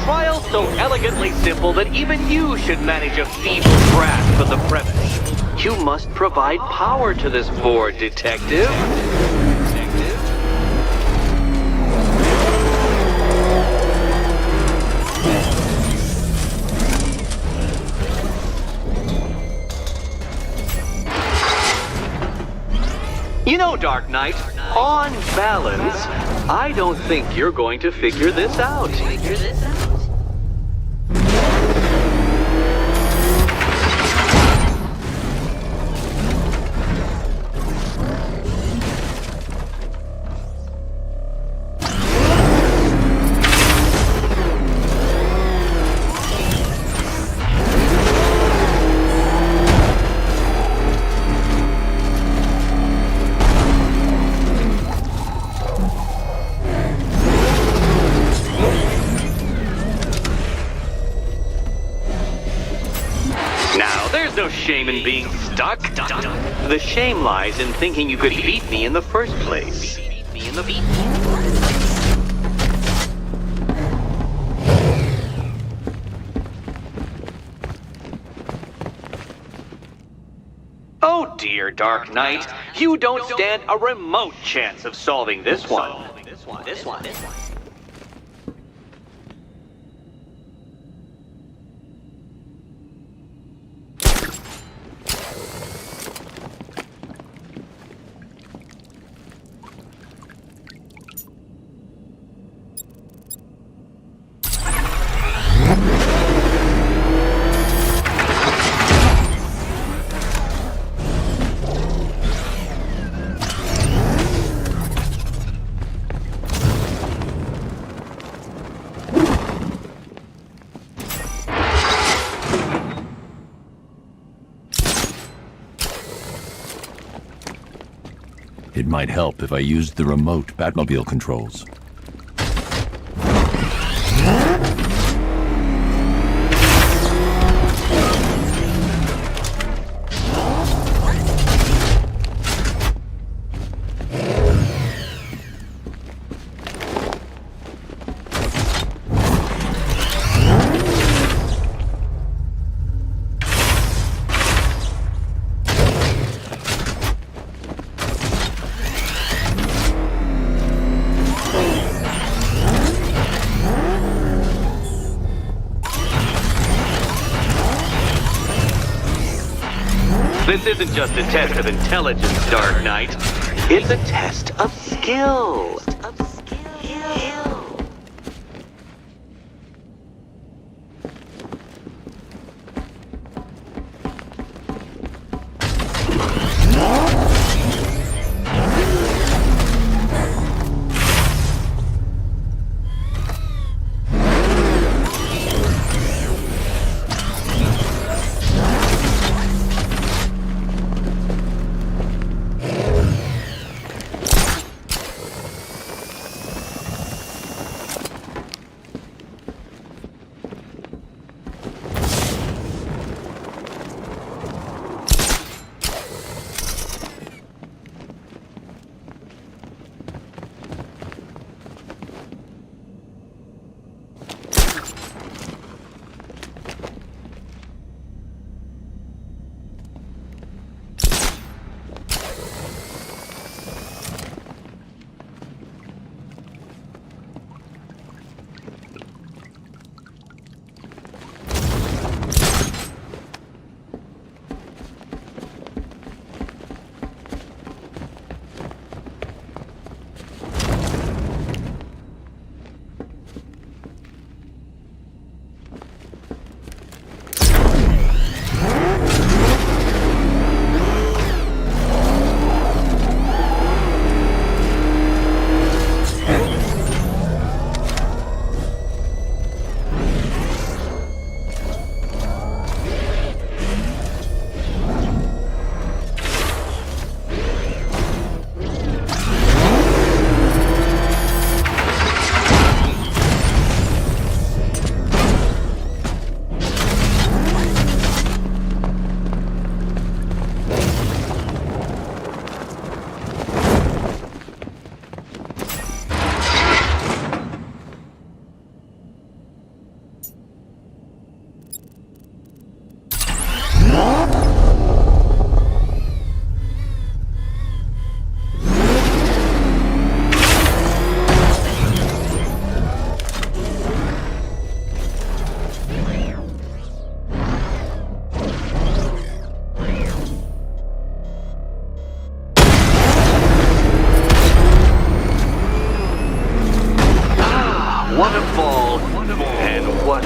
trial so elegantly simple that even you should manage a feeble grasp of the premise. You must provide power to this board, Detective. You know, Dark Knight, on balance, I don't think you're going to figure this out. No shame in being stuck. The shame lies in thinking you could beat me in the first place. Oh dear, Dark Knight, you don't stand a remote chance of solving this one. This one. It might help if I used the remote Batmobile controls. This isn't just a test of intelligence, Dark Knight. It's a test of skill.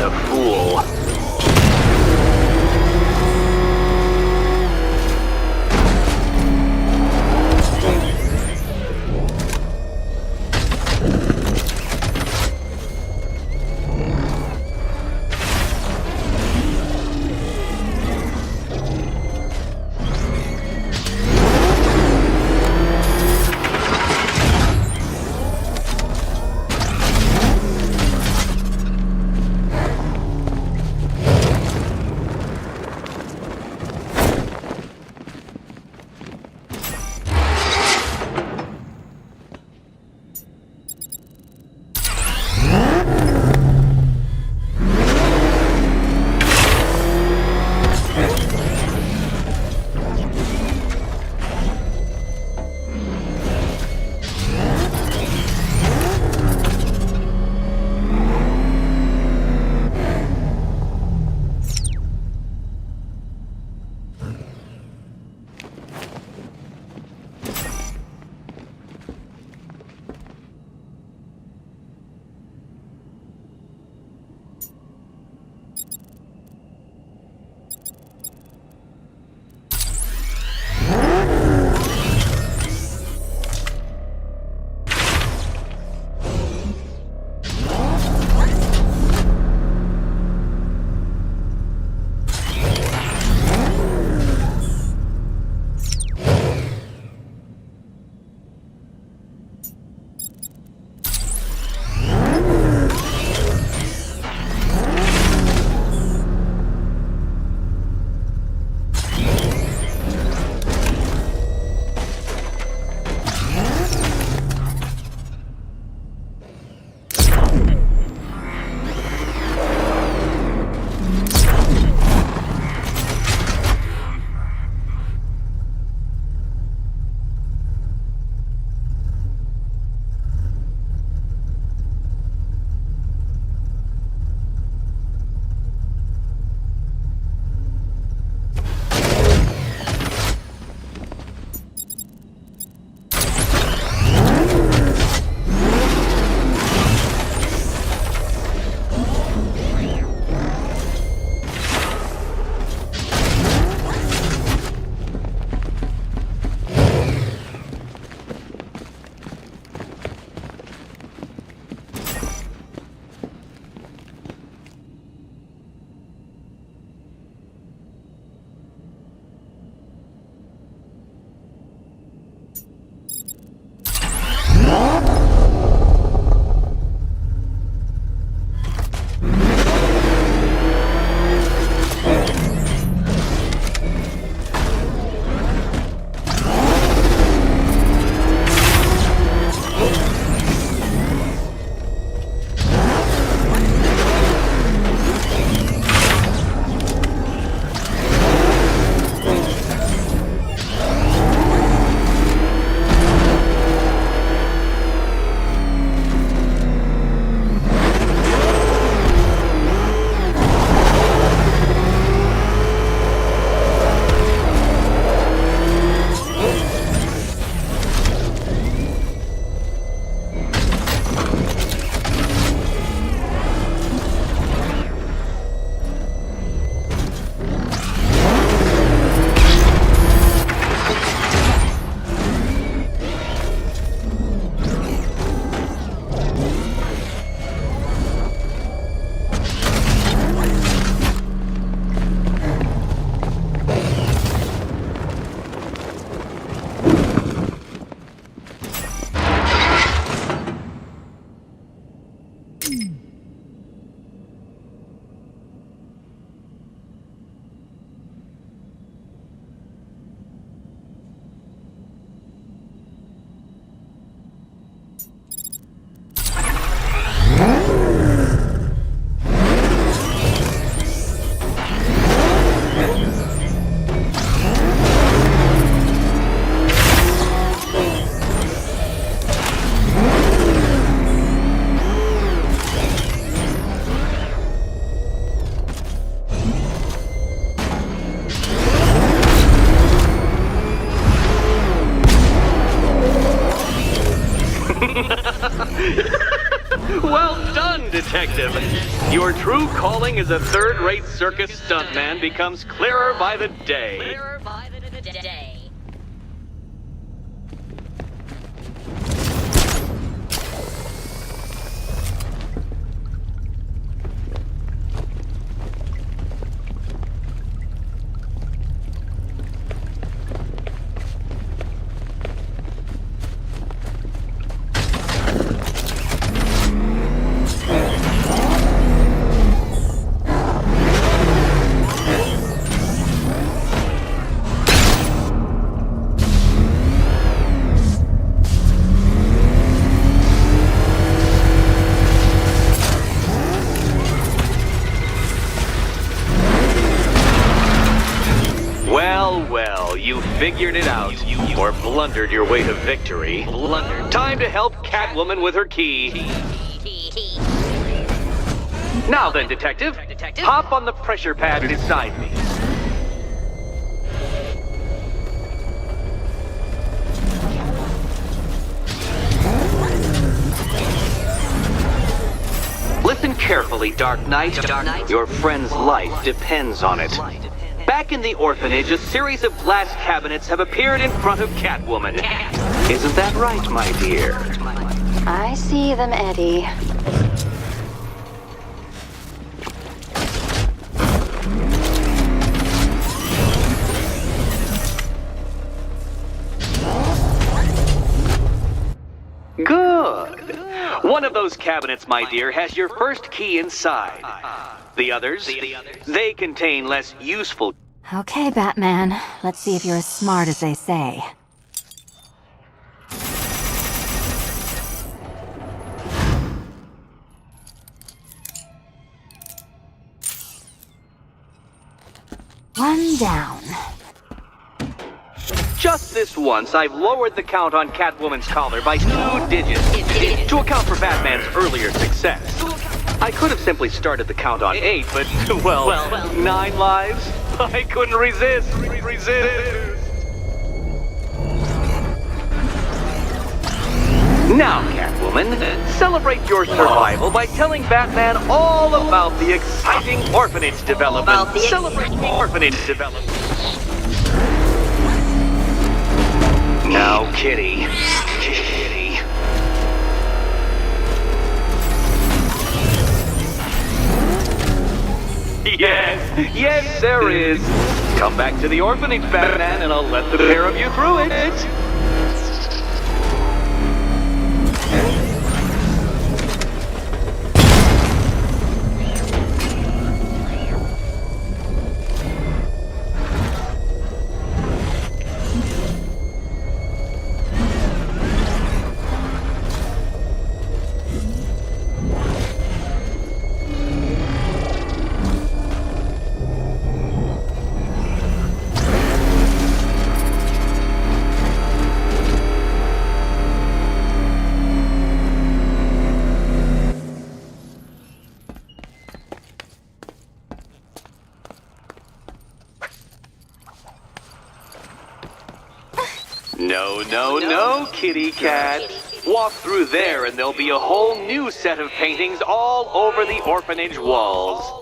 a fool. Well done, Detective. Your true calling as a third-rate circus stuntman becomes clearer by the day. Well, you figured it out, or blundered your way to victory. Time to help Catwoman with her key. Now then, Detective, hop on the pressure pad beside me. Listen carefully, Dark Knight. Your friend's life depends on it. Back in the orphanage, a series of glass cabinets have appeared in front of Catwoman. Isn't that right, my dear? I see them, Eddie. Good. One of those cabinets, my dear, has your first key inside. The others, they contain less useful... Okay, Batman. Let's see if you're as smart as they say. One down. Just this once, I've lowered the count on Catwoman's collar by 2 digits to account for Batman's earlier success. I could have simply started the count on 8, but, well, 9 lives? I couldn't resist. Now, Catwoman, celebrate your survival by telling Batman all about the exciting orphanage development. Celebrate the orphanage development. Now, Kitty. Yes, there is. Come back to the orphanage, Batman, and I'll let the pair of you through it. No, kitty cat. Walk through there and there'll be a whole new set of paintings all over the orphanage walls.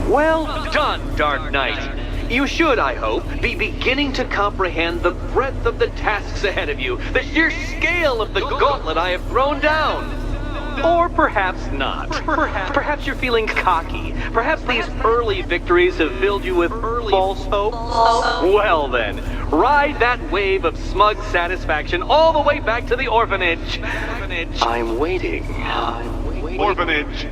Well done, Dark Knight. You should, I hope, be beginning to comprehend the breadth of the tasks ahead of you, the sheer scale of the gauntlet I have thrown down. Or perhaps not. Perhaps you're feeling cocky. Perhaps these early victories have filled you with false hope. Well then, ride that wave of smug satisfaction all the way back to the orphanage. I'm waiting. Orphanage.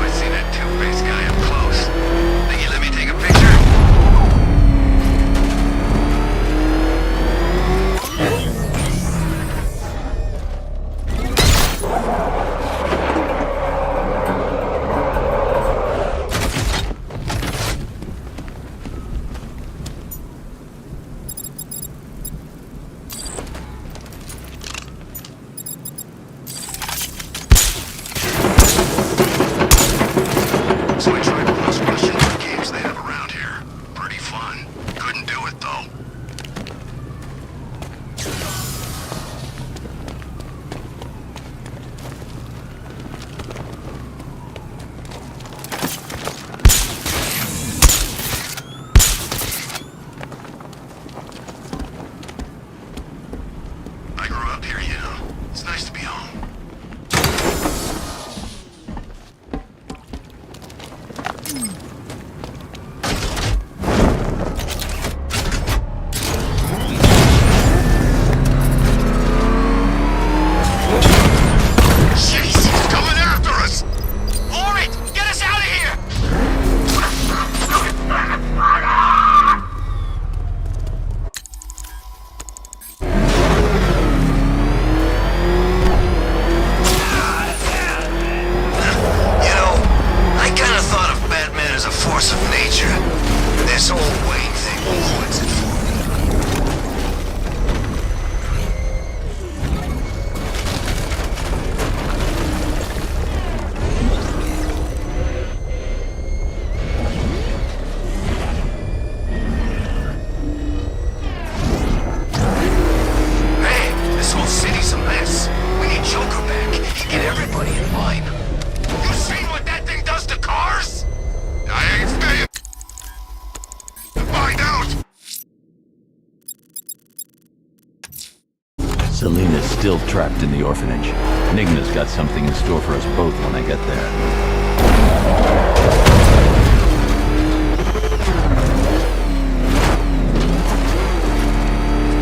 I've seen it too is a force of nature. This old Wayne thing ruins it for me. Man, this whole city's a mess. We need Joker back. He'd get everybody in line. You seen what that thing does to cars? I ain't staying to find out. Selena's still trapped in the orphanage. Nigma's got something in store for us both when I get there.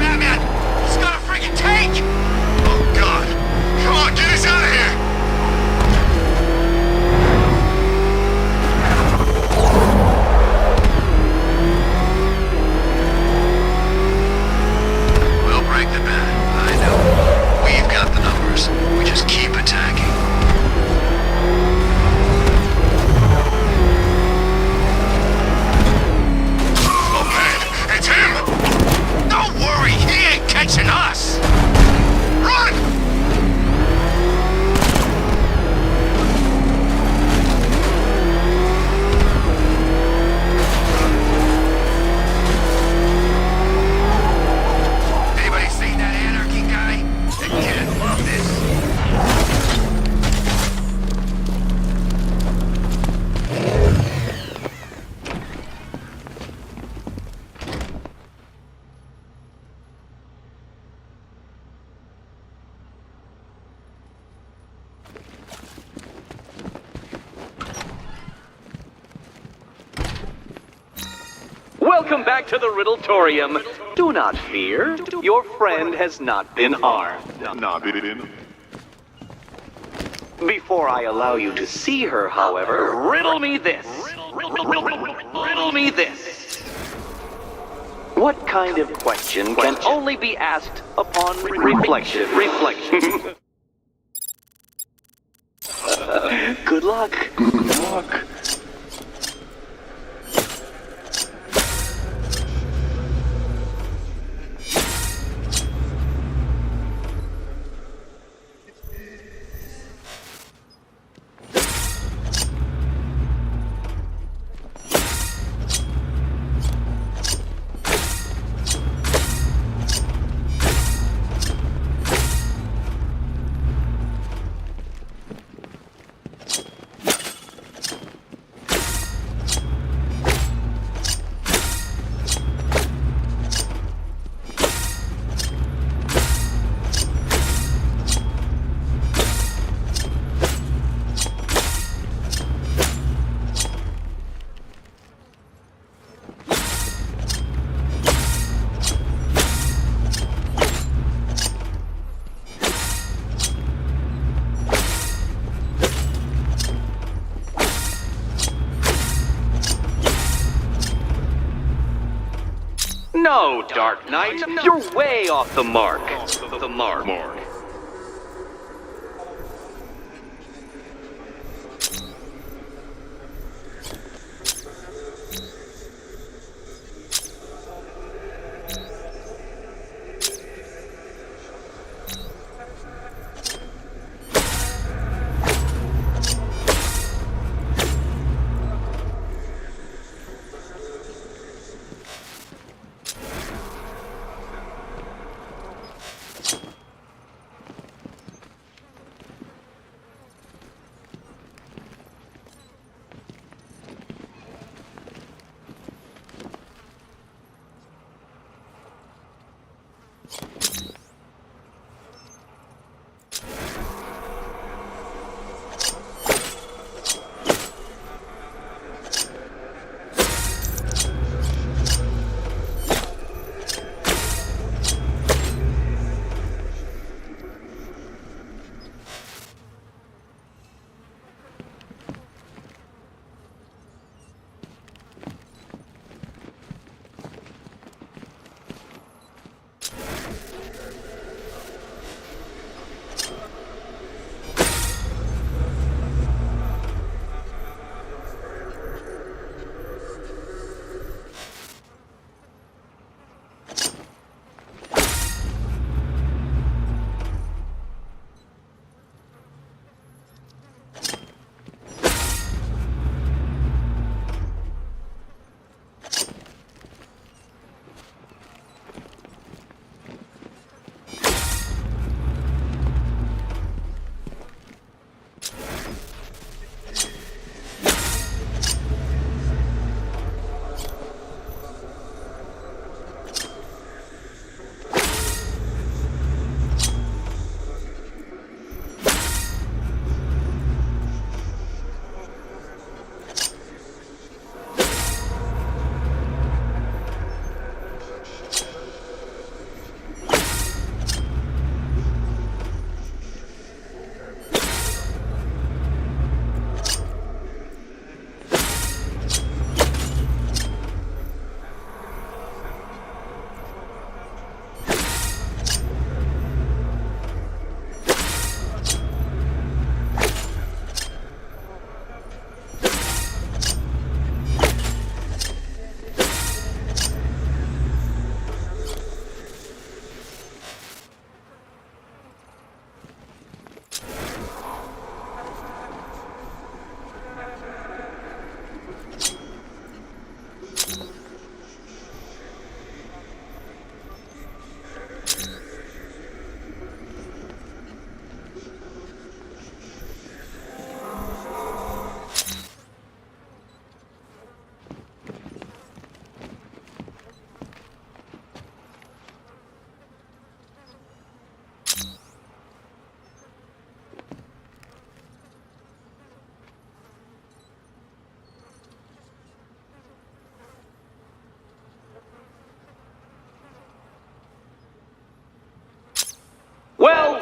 Batman! He's got a freaking tank! Oh, God. Come on, get us out of here! We'll break the bat. I know. We've got the numbers. We just keep attacking. Oh, man! It's him! Don't worry, he ain't catching us! Run! Anybody seen that anarchy guy? The kid love this. Welcome back to the Riddletorium. Do not fear. Your friend has not been harmed. Before I allow you to see her, however, riddle me this. Riddle me this. What kind of question can only be asked upon reflection? Good luck. Good luck. No, Dark Knight, you're way off the mark. The mark.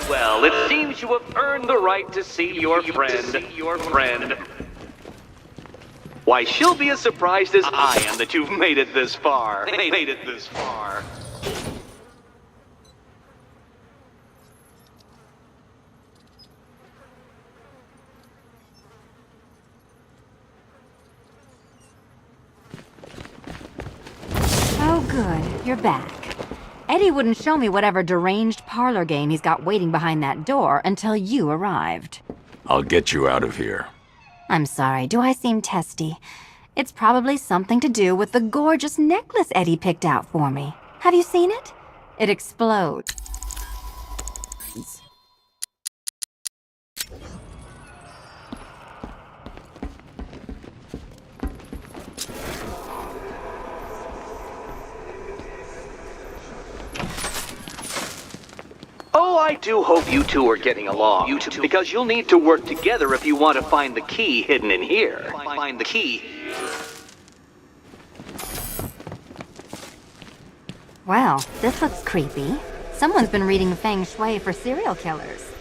well, it seems you have earned the right to see your friend. Why, she'll be as surprised as I am that you've made it this far. Oh, good. You're back. Eddie wouldn't show me whatever deranged parlor game he's got waiting behind that door until you arrived. I'll get you out of here. I'm sorry, do I seem testy? It's probably something to do with the gorgeous necklace Eddie picked out for me. Have you seen it? It explodes. Oh, I do hope you two are getting along. Because you'll need to work together if you want to find the key hidden in here. Find the key. Well, this looks creepy. Someone's been reading Feng Shui for serial killers.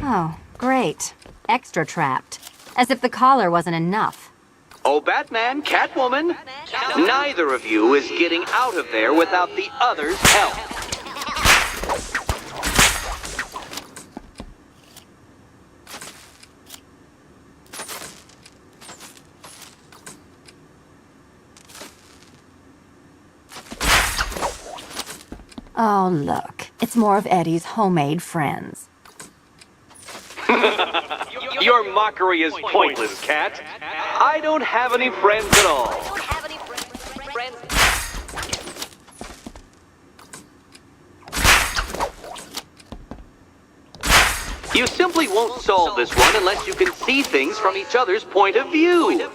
Oh, great. Extra trapped. As if the collar wasn't enough. Oh, Batman, Catwoman, neither of you is getting out of there without the other's help. Oh, look. It's more of Eddie's homemade friends. Your mockery is pointless, Cat. I don't have any friends at all. You simply won't solve this one unless you can see things from each other's point of view.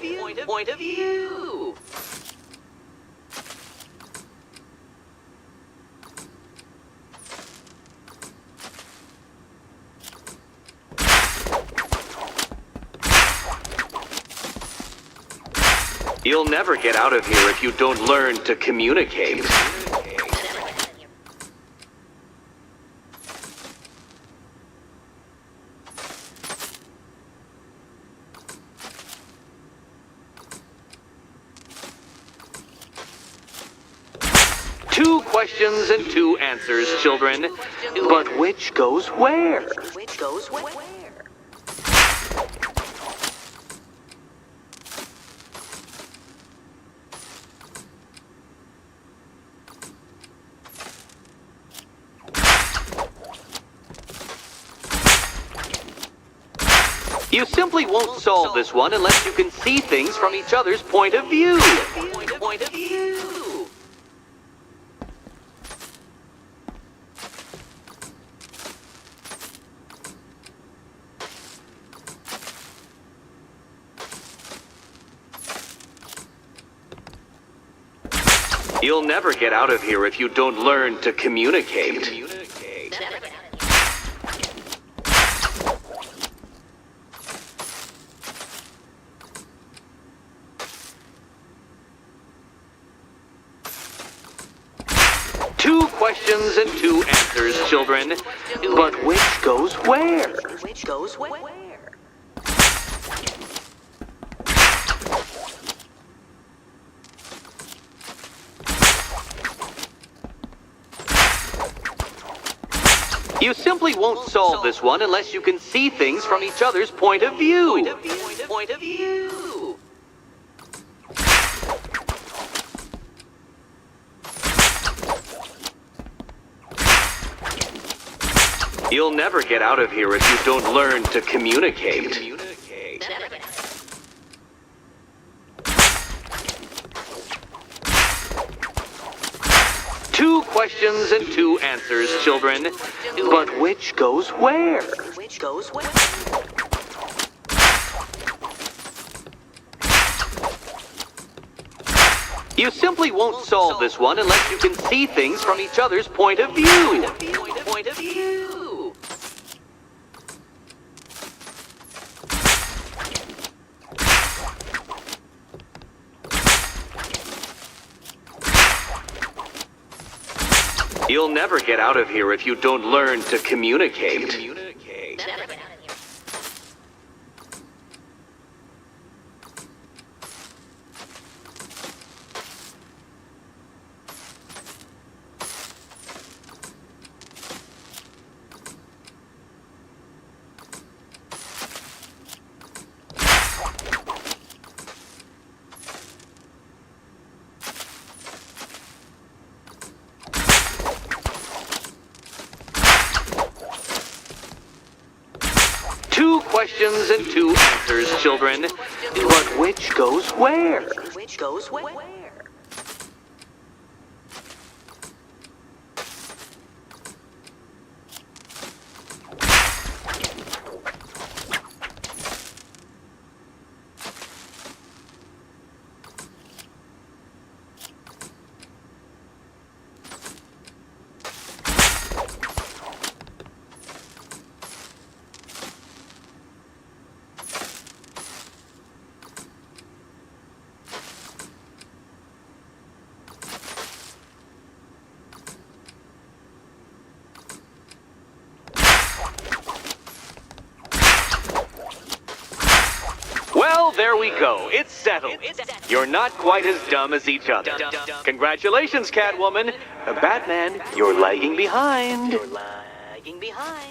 You'll never get out of here if you don't learn to communicate. Two questions and two answers, children. But which goes where? You simply won't solve this one unless you can see things from each other's point of view. You'll never get out of here if you don't learn to communicate. Two questions and two answers, children. But which goes where? Which goes where? You simply won't solve this one unless you can see things from each other's point of view. Point of view. You'll never get out of here if you don't learn to communicate. Two questions and two answers, children. But which goes where? Which goes where? You simply won't solve this one unless you can see things from each other's point of view. Point of view. You'll never get out of here if you don't learn to communicate. Two questions and two answers, children. But which goes where? Which goes where? Well, there we go. It's settled. You're not quite as dumb as each other. Congratulations, Catwoman. Batman, you're lagging behind. Lagging behind.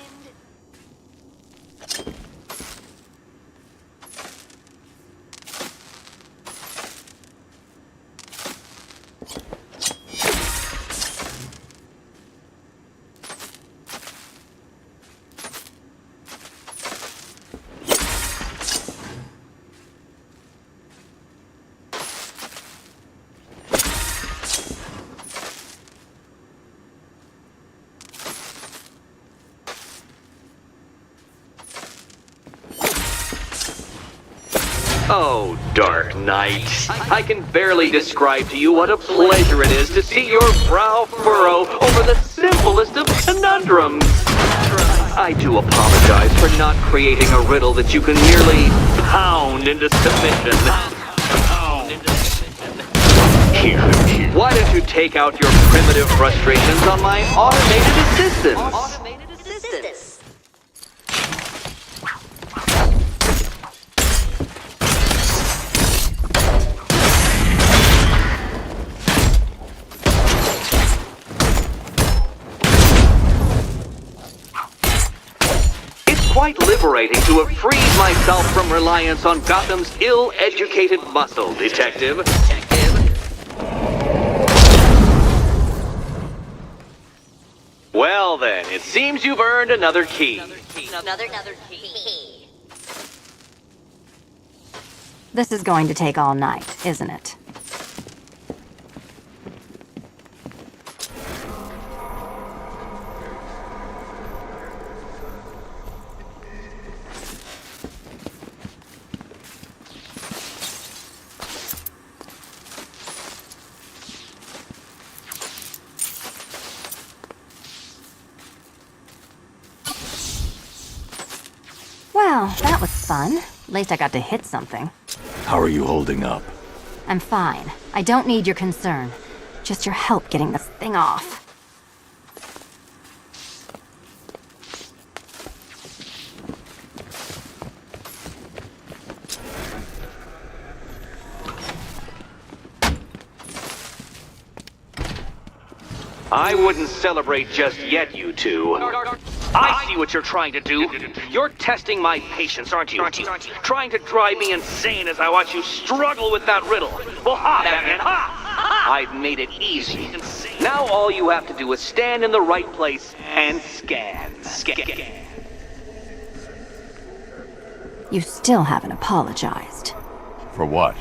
Oh, Dark Knight. I can barely describe to you what a pleasure it is to see your brow furrow over the simplest of conundrums. I do apologize for not creating a riddle that you can merely pound into submission. Here, why don't you take out your primitive frustrations on my automated assistants? Quite liberating to have freed myself from reliance on Gotham's ill-educated muscle, Detective. Well then, it seems you've earned another key. Another key. This is going to take all night, isn't it? Well, that was fun. At least I got to hit something. How are you holding up? I'm fine. I don't need your concern. Just your help getting this thing off. I wouldn't celebrate just yet, you two. I see what you're trying to do. You're testing my patience, aren't you? Trying to drive me insane as I watch you struggle with that riddle. Well, ha, Batman, ha! I've made it easy. Now all you have to do is stand in the right place and scan. You still haven't apologized. For what?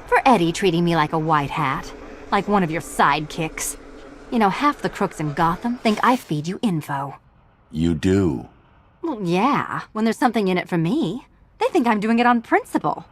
For Eddie treating me like a white hat. Like one of your sidekicks. You know, half the crooks in Gotham think I feed you info. You do. Well, yeah, when there's something in it for me. They think I'm doing it on principle.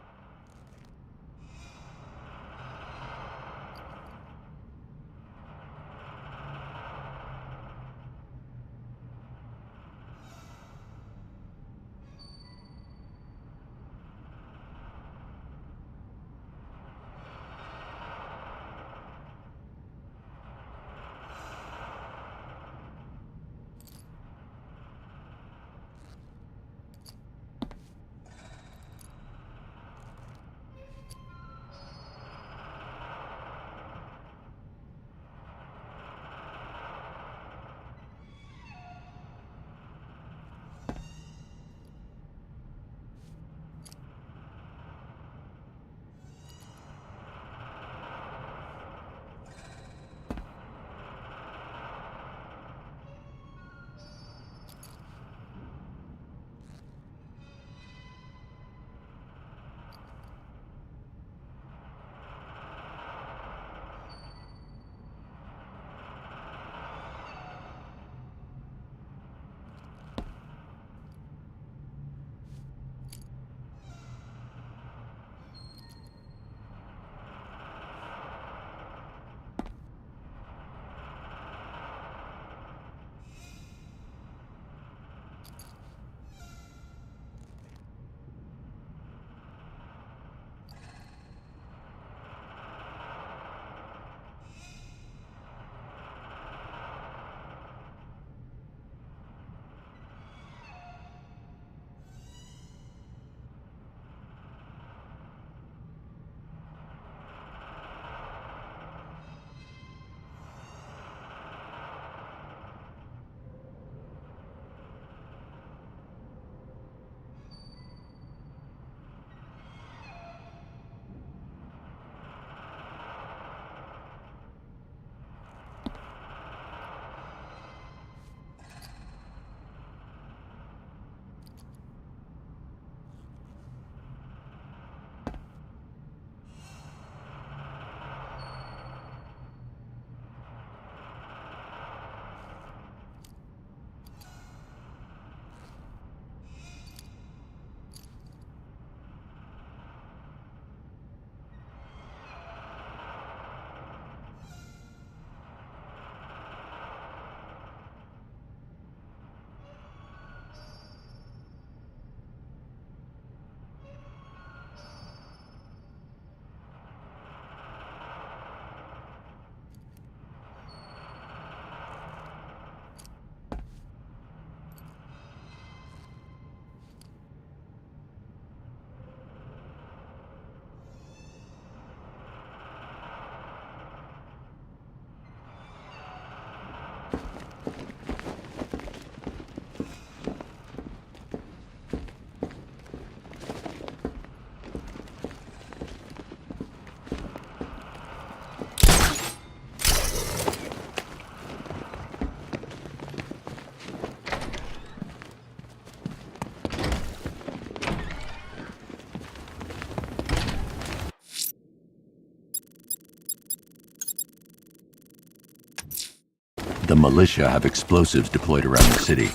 The militia have explosives deployed around the city.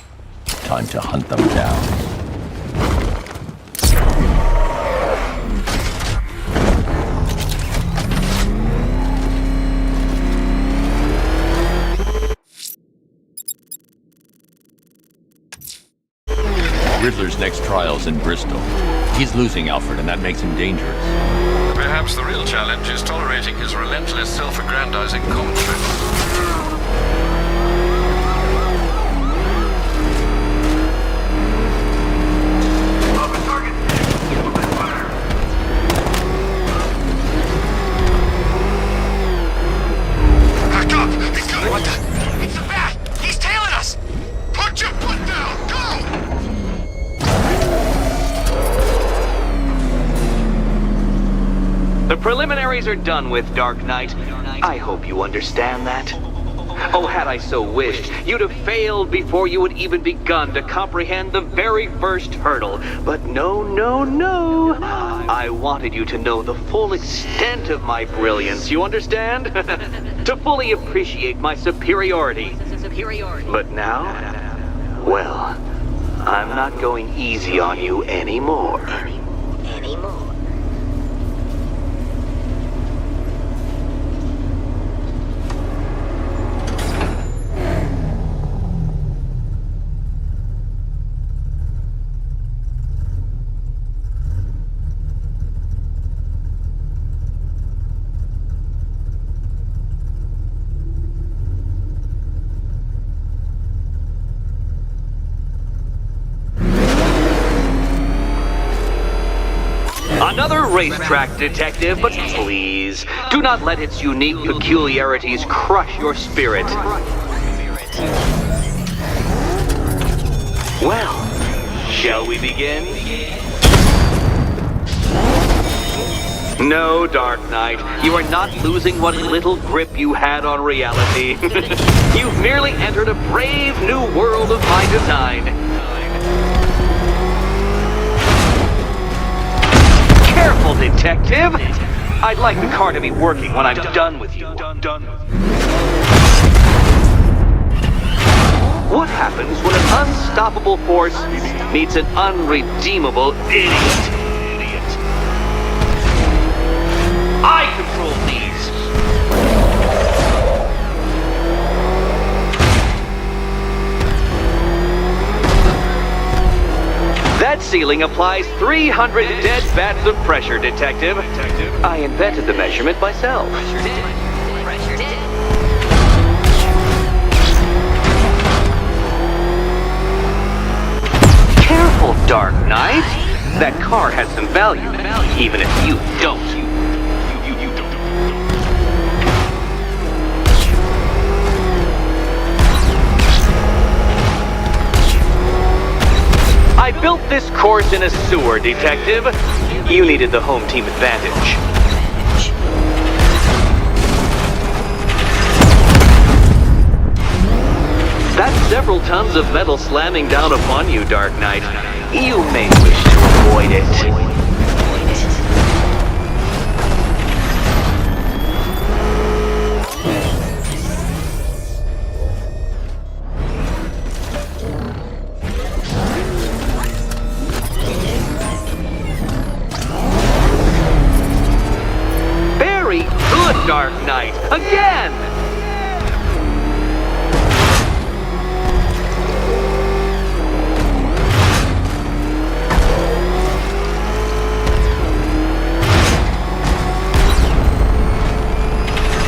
Time to hunt them down. Riddler's next trial's in Bristol. He's losing Alfred, and that makes him dangerous. Perhaps the real challenge is tolerating his relentless self-aggrandizing commentary. Back up! He's coming! What the? It's the bat! He's tailing us! Put your foot down! Go! The preliminaries are done with, Dark Knight. I hope you understand that. Oh, had I so wished, you'd have failed before you had even begun to comprehend the very first hurdle. But no, no, no. I wanted you to know the full extent of my brilliance, you understand? To fully appreciate my superiority. But now, well, I'm not going easy on you anymore. Another racetrack detective, but please, do not let its unique peculiarities crush your spirit. Well, shall we begin? No, Dark Knight, you are not losing what little grip you had on reality. You've merely entered a brave new world of my design. Careful, detective! I'd like the car to be working when I'm done with you. What happens when an unstoppable force meets an unredeemable idiot? I control these! That ceiling applies 300 dead bats of pressure, Detective. I invented the measurement myself. Careful, Dark Knight. That car has some value, even if you don't. I built this course in a sewer, Detective. You needed the home team advantage. That's several tons of metal slamming down upon you, Dark Knight. You may wish to avoid it. Dark Knight, again!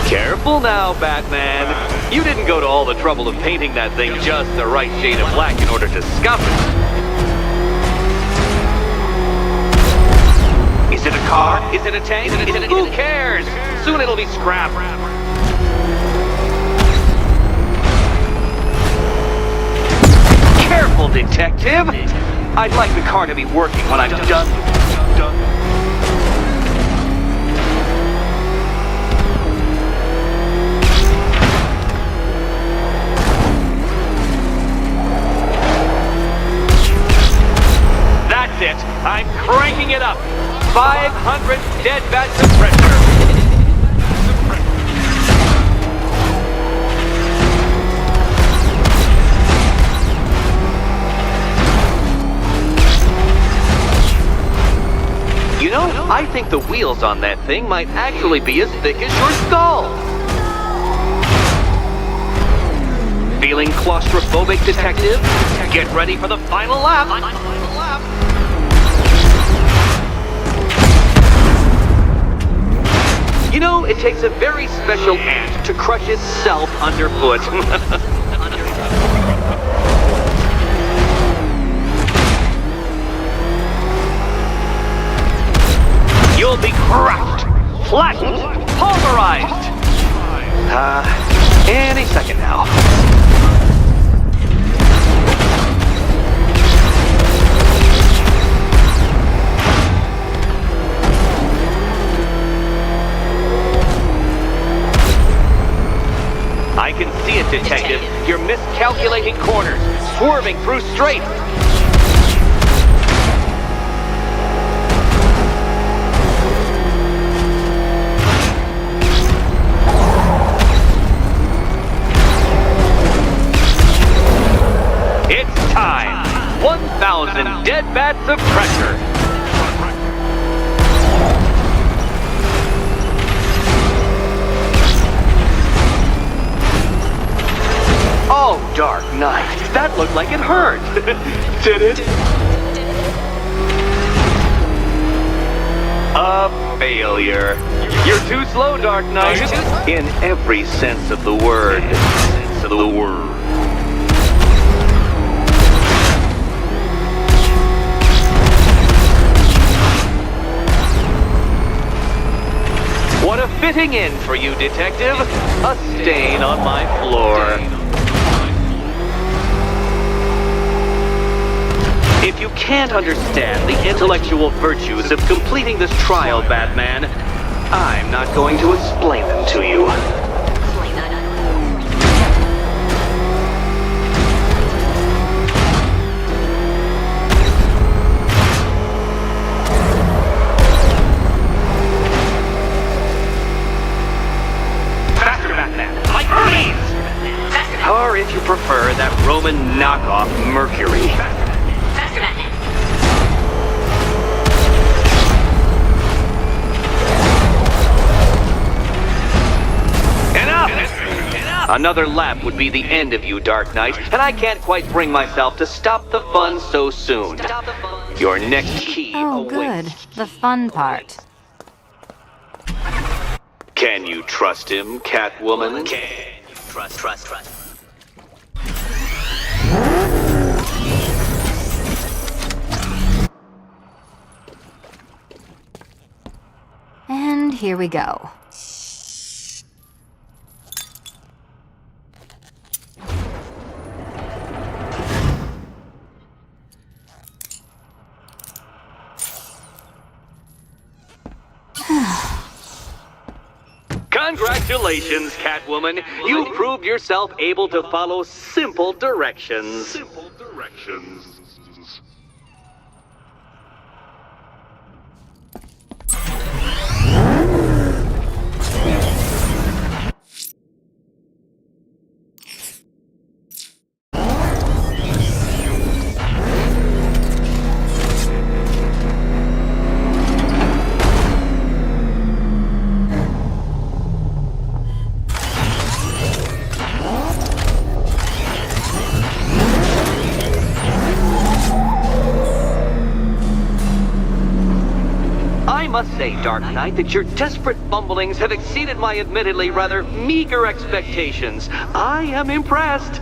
Careful now, Batman. You didn't go to all the trouble of painting that thing just the right shade of black in order to scuff it. Is it a car? Is it a tank? Who cares? Soon it'll be scrap. Careful, Detective! I'd like the car to be working when I'm done. That's it! I'm cranking it up! 500 dead bats of pressure! You know, I think the wheels on that thing might actually be as thick as your skull! Feeling claustrophobic, detective? Get ready for the final lap. You know, it takes a very special ant to crush itself underfoot. You'll be crushed, flattened, pulverized. Any second now. I can see it, detective. You're miscalculating corners, swerving through straights. It's time! 1,000 dead bats of pressure! Oh, Dark Knight, that looked like it hurt! Did it? A failure. You're too slow, Dark Knight. In every sense of the word. What a fitting end for you, detective. A stain on my floor. If you can't understand the intellectual virtues of completing this trial, Batman, I'm not going to explain them to you. Or if you prefer, that Roman knockoff Mercury. Enough! Another lap would be the end of you, Dark Knight, and I can't quite bring myself to stop the fun so soon. Your next key Oh, awaits. good. The fun part. Can you trust him, Catwoman? Can you trust? And here we go. Congratulations, Catwoman. You proved yourself able to follow simple directions. I must say, Dark Knight, that your desperate fumblings have exceeded my admittedly rather meager expectations. I am impressed.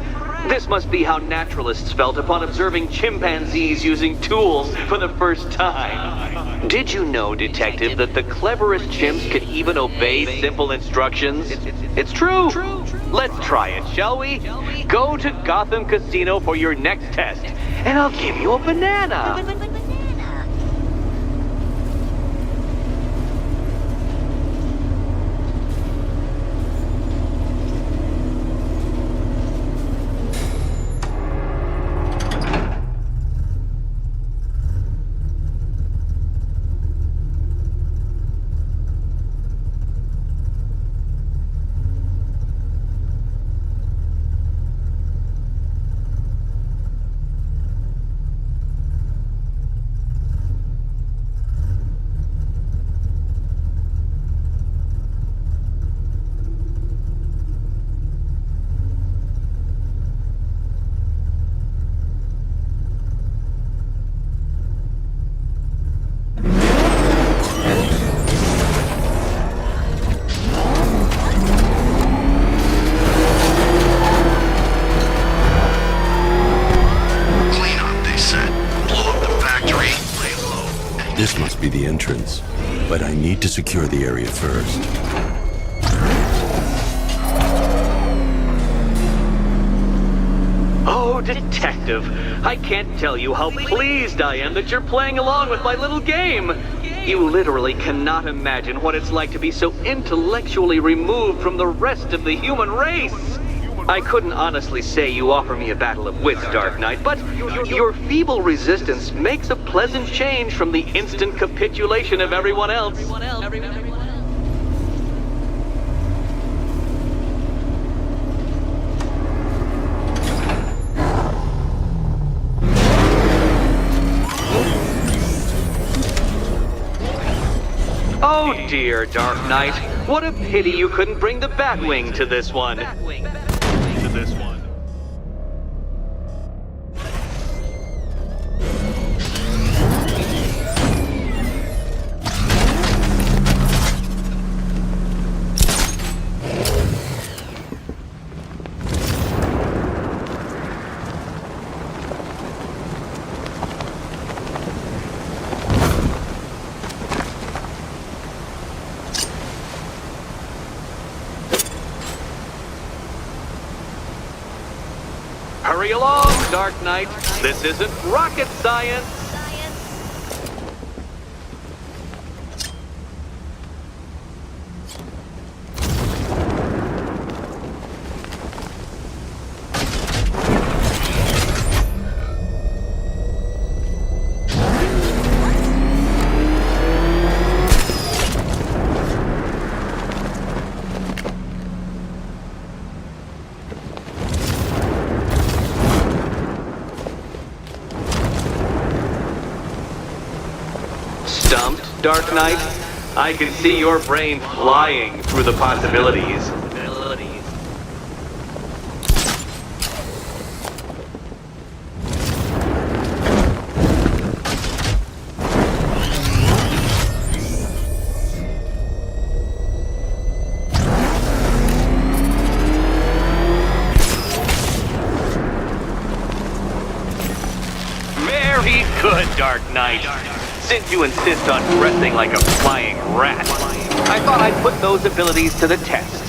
This must be how naturalists felt upon observing chimpanzees using tools for the first time. Did you know, Detective, that the cleverest chimps can even obey simple instructions? It's true. Let's try it, shall we? Go to Gotham Casino for your next test, and I'll give you a banana. This must be the entrance, but I need to secure the area first. Oh, Detective, I can't tell you how pleased I am that you're playing along with my little game. You literally cannot imagine what it's like to be so intellectually removed from the rest of the human race. I couldn't honestly say you offer me a battle of wits, Dark Knight, but your feeble resistance makes a pleasant change from the instant capitulation of everyone else. Oh dear, Dark Knight. What a pity you couldn't bring the Batwing to this one. Hurry along, Dark Knight. This isn't rocket science. Stumped, Dark Knight? I can see your brain flying through the possibilities. Very good, Dark Knight. Since you insist on dressing like a flying rat, I thought I'd put those abilities to the test.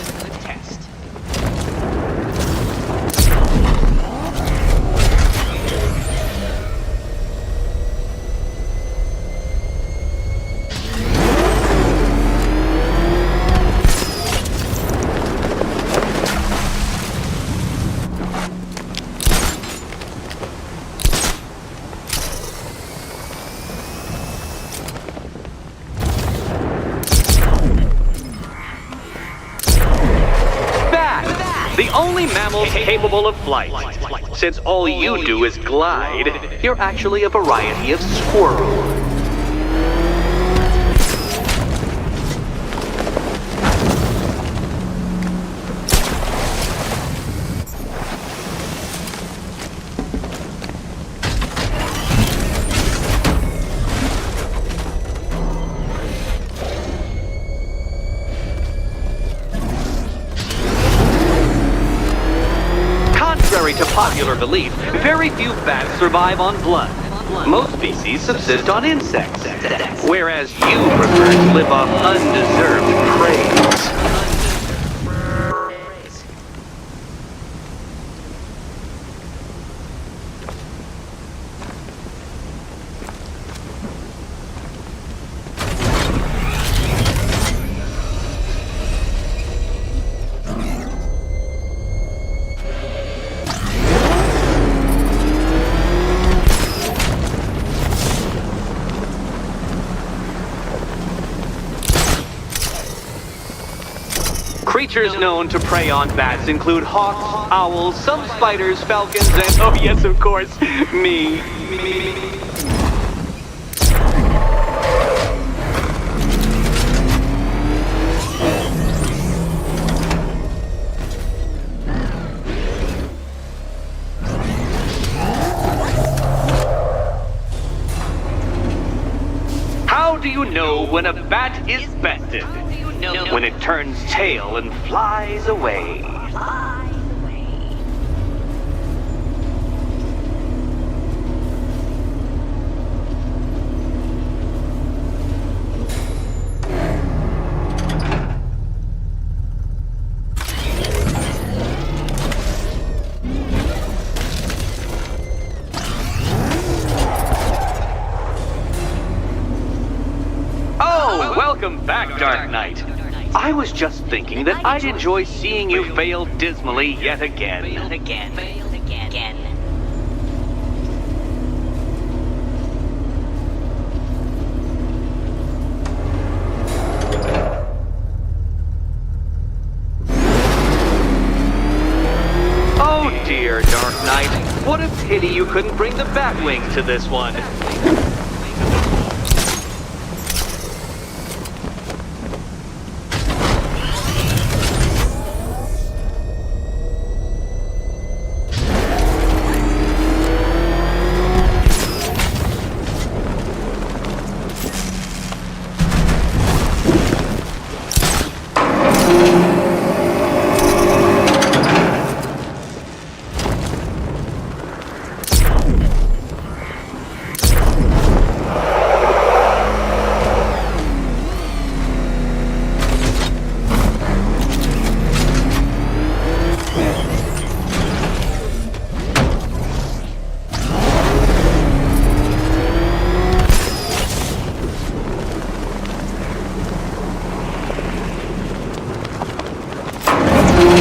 The only mammal capable of flight. Since all you do is glide, you're actually a variety of squirrel. Contrary to popular belief, very few bats survive on blood. Most species subsist on insects, whereas you prefer to live off undeserved praise. Creatures known to prey on bats include hawks, owls, some spiders, falcons, and, oh yes, of course, me. How do you know when a bat is bested? When it turns tail and flies away. Welcome back, Dark Knight. I was just thinking that I'd enjoy seeing you fail dismally yet again. Oh dear, Dark Knight. What a pity you couldn't bring the Batwing to this one.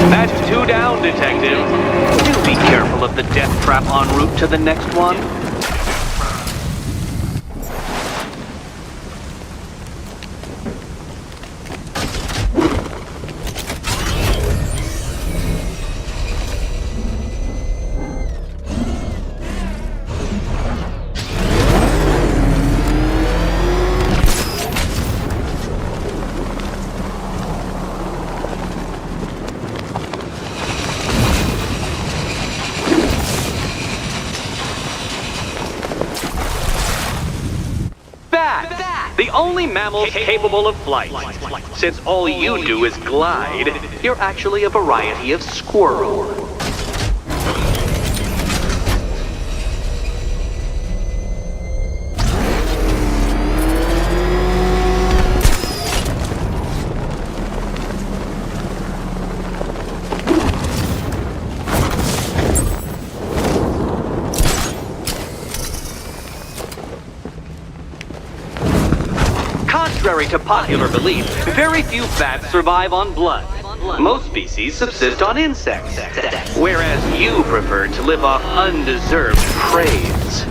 That's 2 down, Detective. Do be careful of the death trap en route to the next one. The only mammals capable of flight. Since all you do is glide, you're actually a variety of squirrel. Contrary to popular belief, very few bats survive on blood. Most species subsist on insects, whereas you prefer to live off undeserved praise.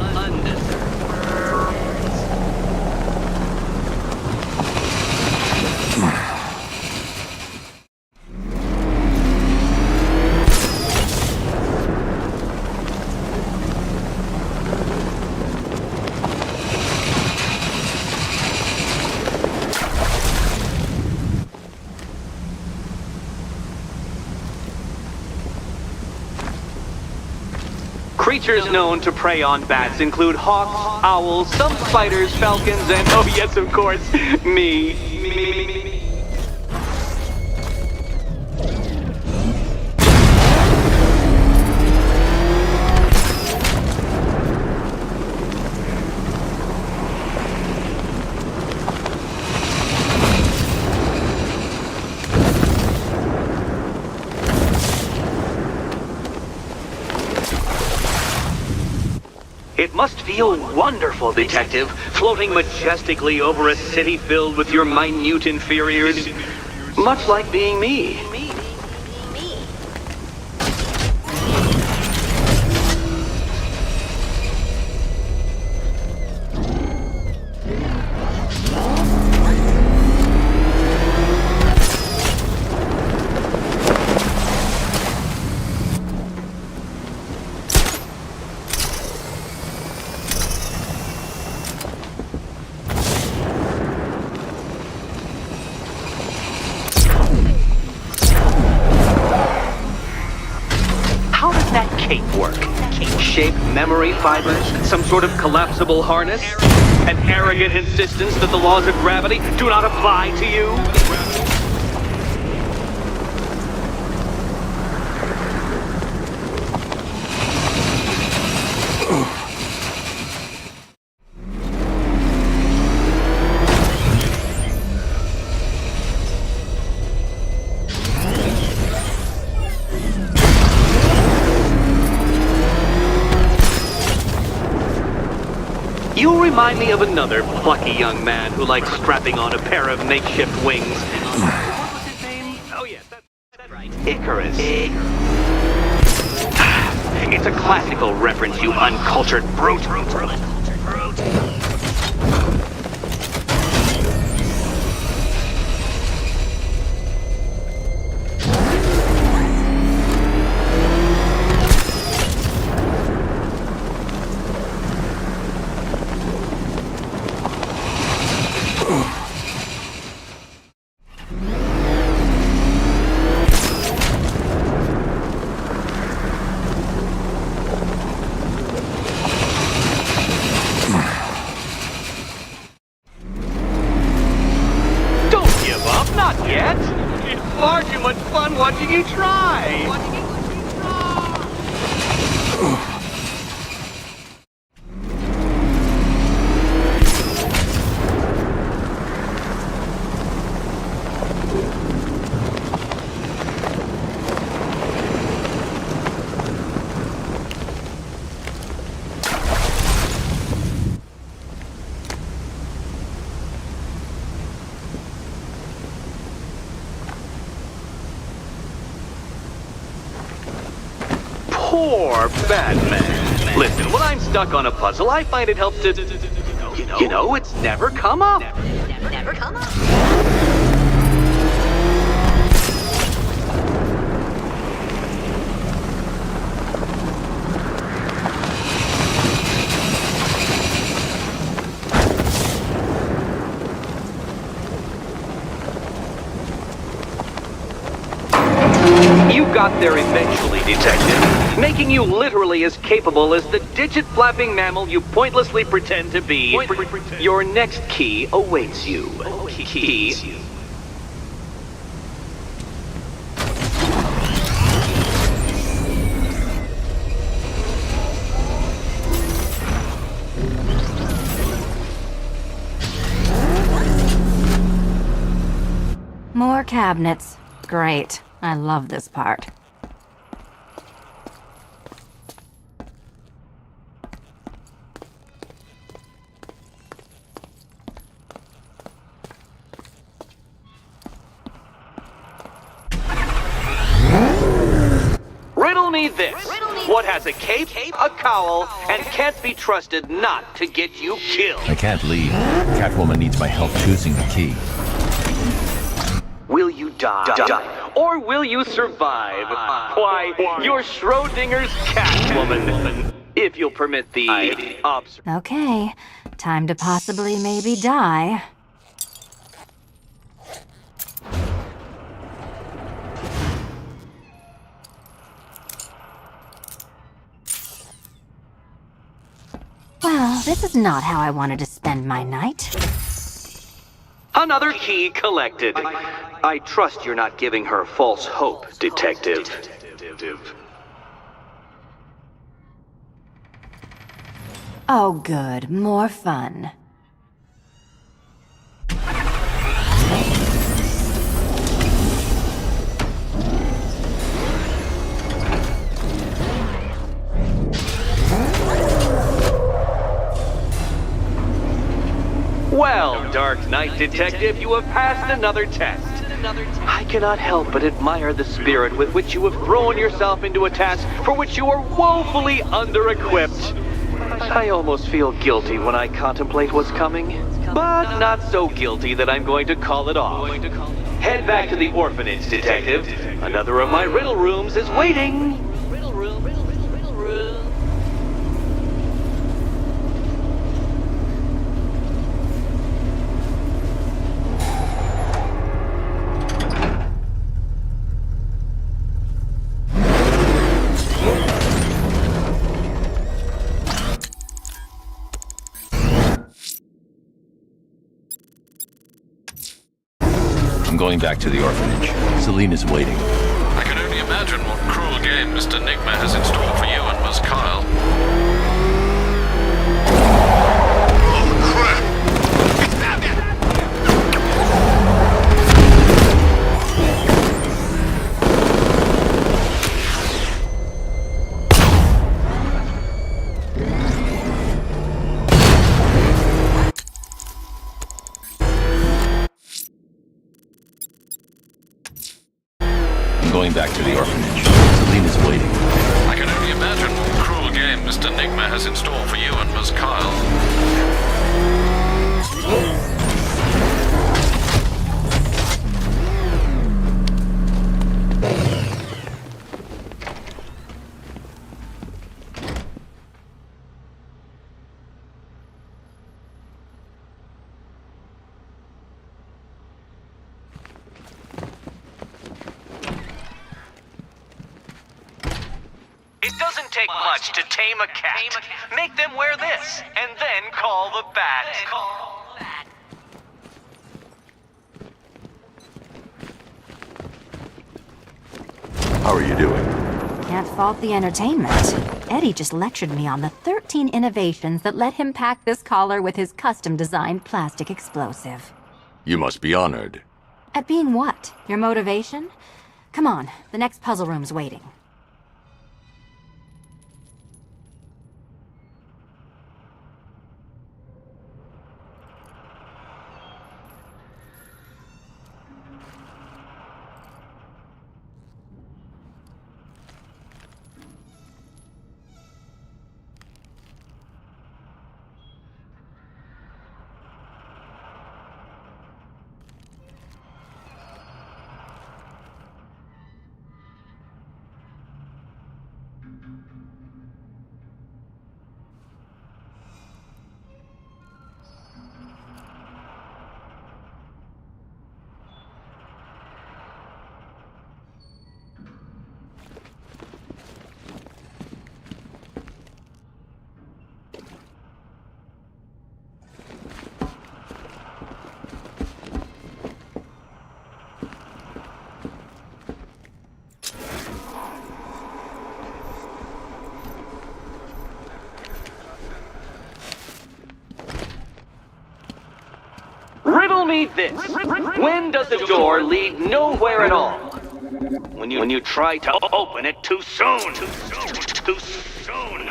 Creatures known to prey on bats include hawks, owls, some spiders, falcons, and, oh yes, of course, me. It must feel wonderful, Detective, floating majestically over a city filled with your minute inferiors. Much like being me. Work. Shape memory fibers, some sort of collapsible harness, an arrogant insistence that the laws of gravity do not apply to you. You remind me of another plucky young man who likes strapping on a pair of makeshift wings. What was his name? Oh, yes, that's right. Icarus. It's a classical reference, you uncultured brute. Far too much fun watching you try! Poor Batman. Listen, when I'm stuck on a puzzle, I find it helps to... You know, it's never come up. Never come up. You got there eventually, Detective, making you literally as capable as the digit-flapping mammal you pointlessly pretend to be. Your next key awaits you. Key. More cabinets. Great. I love this part. Riddle me this. What has a cape, a cowl, and can't be trusted not to get you killed? I can't leave. Catwoman needs my help choosing the key. Will you die? Or will you survive? Why, you're Schrodinger's Catwoman. If you'll permit the Okay, time to possibly maybe die. Well, this is not how I wanted to spend my night. Another key collected. I trust you're not giving her false hope, Detective. Oh good, more fun. Well, Dark Knight Detective, you have passed another test. I cannot help but admire the spirit with which you have thrown yourself into a task for which you are woefully under-equipped. I almost feel guilty when I contemplate what's coming, but not so guilty that I'm going to call it off. Head back to the orphanage, Detective. Another of my riddle rooms is waiting. Riddle room. I'm going back to the orphanage. Selena's waiting. I can only imagine what cruel game Mr. Nigma has in store for you and Ms. Kyle. Oh, crap! It's Batman! going back to the orphanage. Selena's waiting. I can only imagine what cruel games Enigma has in store for you and Miss Kyle. It doesn't take much to tame a cat. Make them wear this, and then call the bat. How are you doing? Can't fault the entertainment. Eddie just lectured me on the 13 innovations that let him pack this collar with his custom-designed plastic explosive. You must be honored. At being what? Your motivation? Come on, the next puzzle room's waiting. Riddle me this. When does the door lead nowhere at all? When you try to open it too soon. Too soon.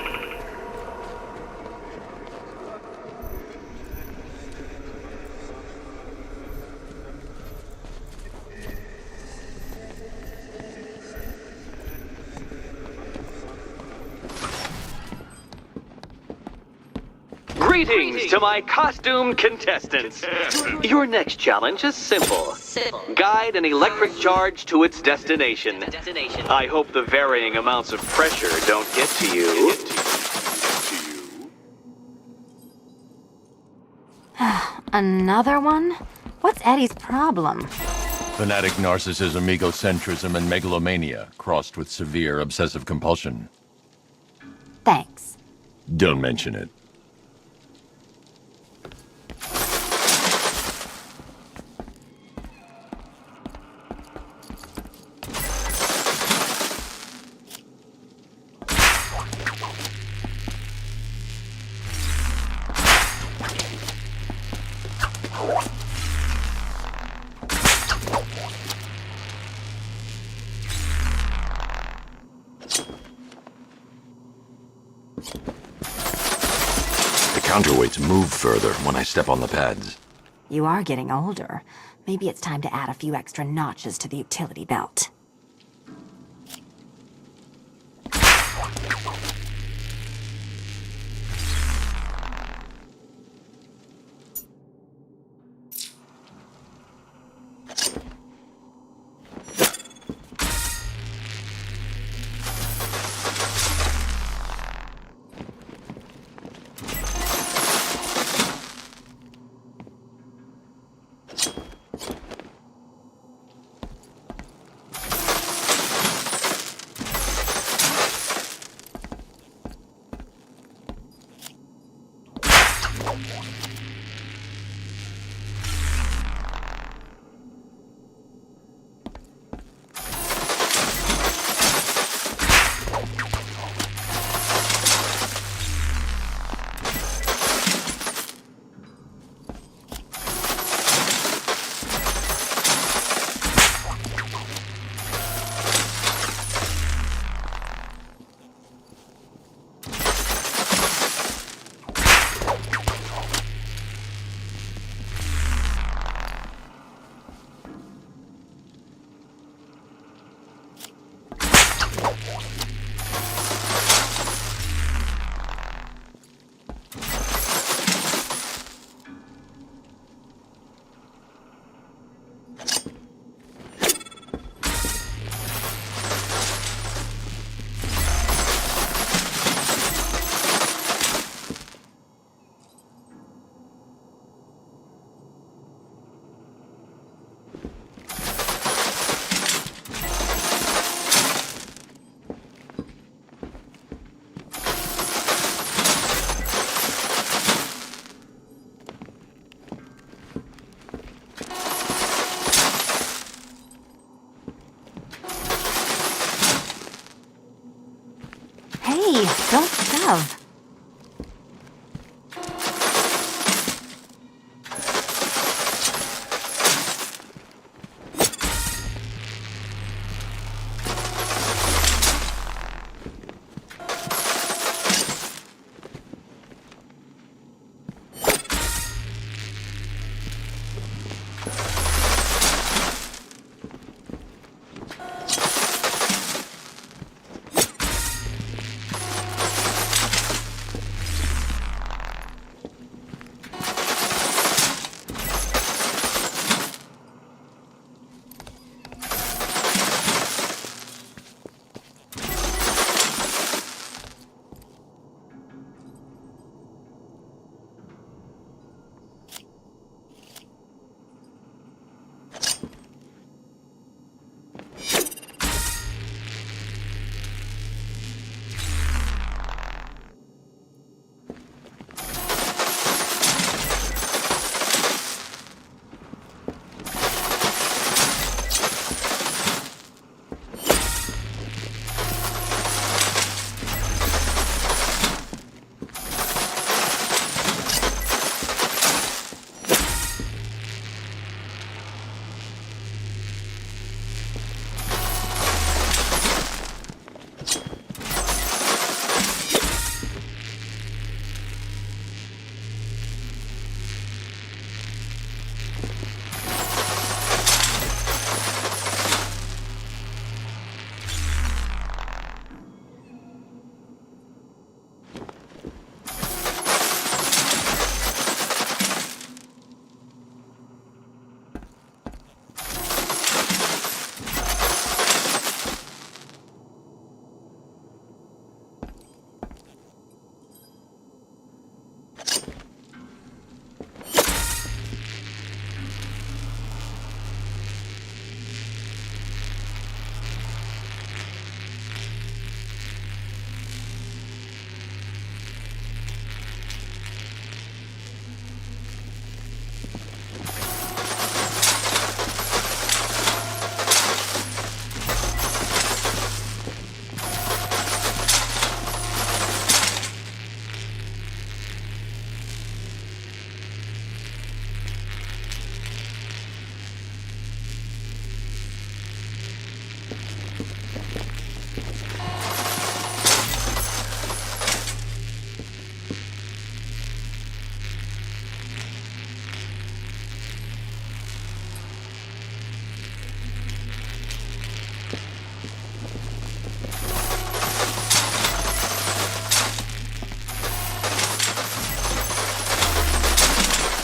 Greetings to my costumed contestants. Your next challenge is simple. Guide an electric charge to its destination. I hope the varying amounts of pressure don't get to you. Another one? What's Eddie's problem? Fanatic narcissism, egocentrism, and megalomania, crossed with severe obsessive compulsion. Thanks. Don't mention it. Counterweights move further when I step on the pads. You are getting older. Maybe it's time to add a few extra notches to the utility belt.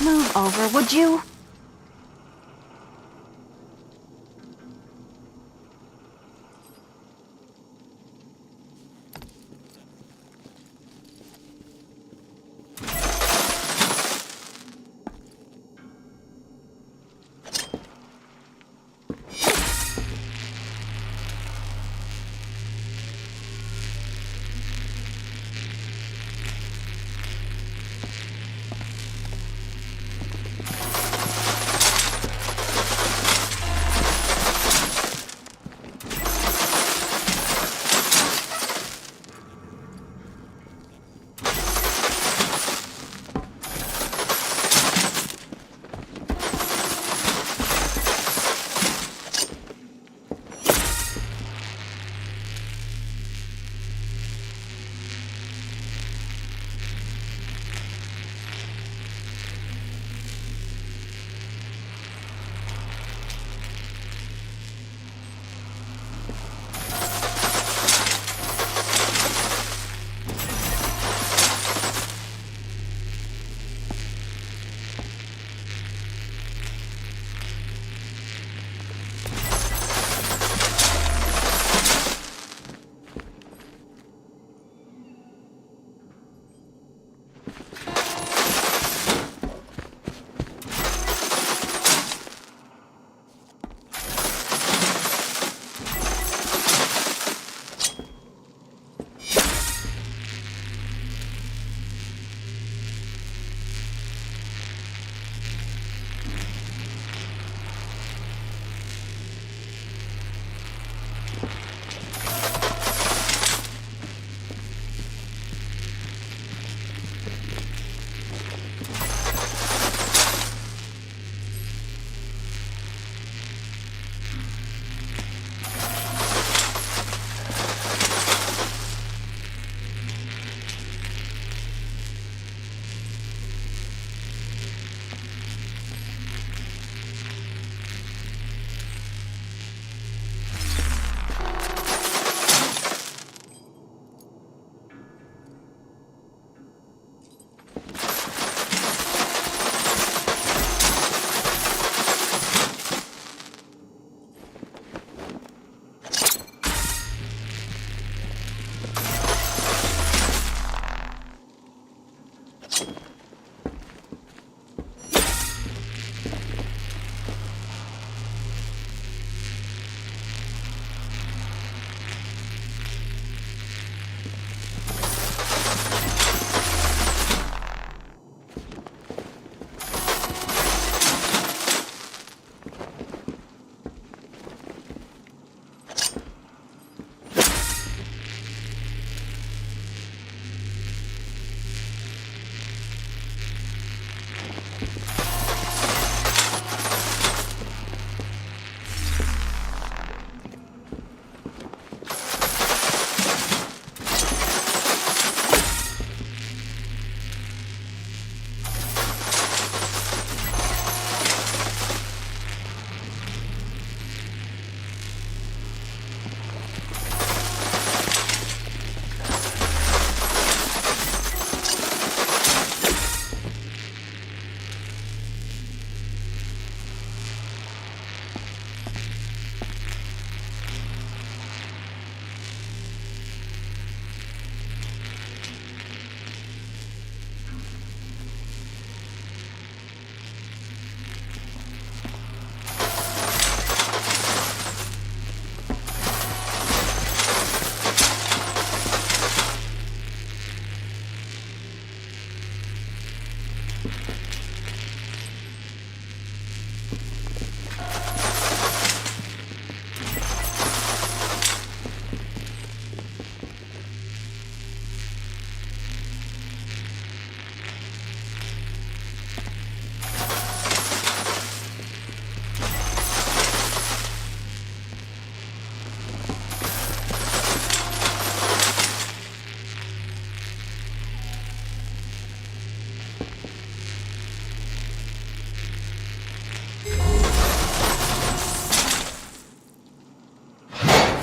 Move over, would you?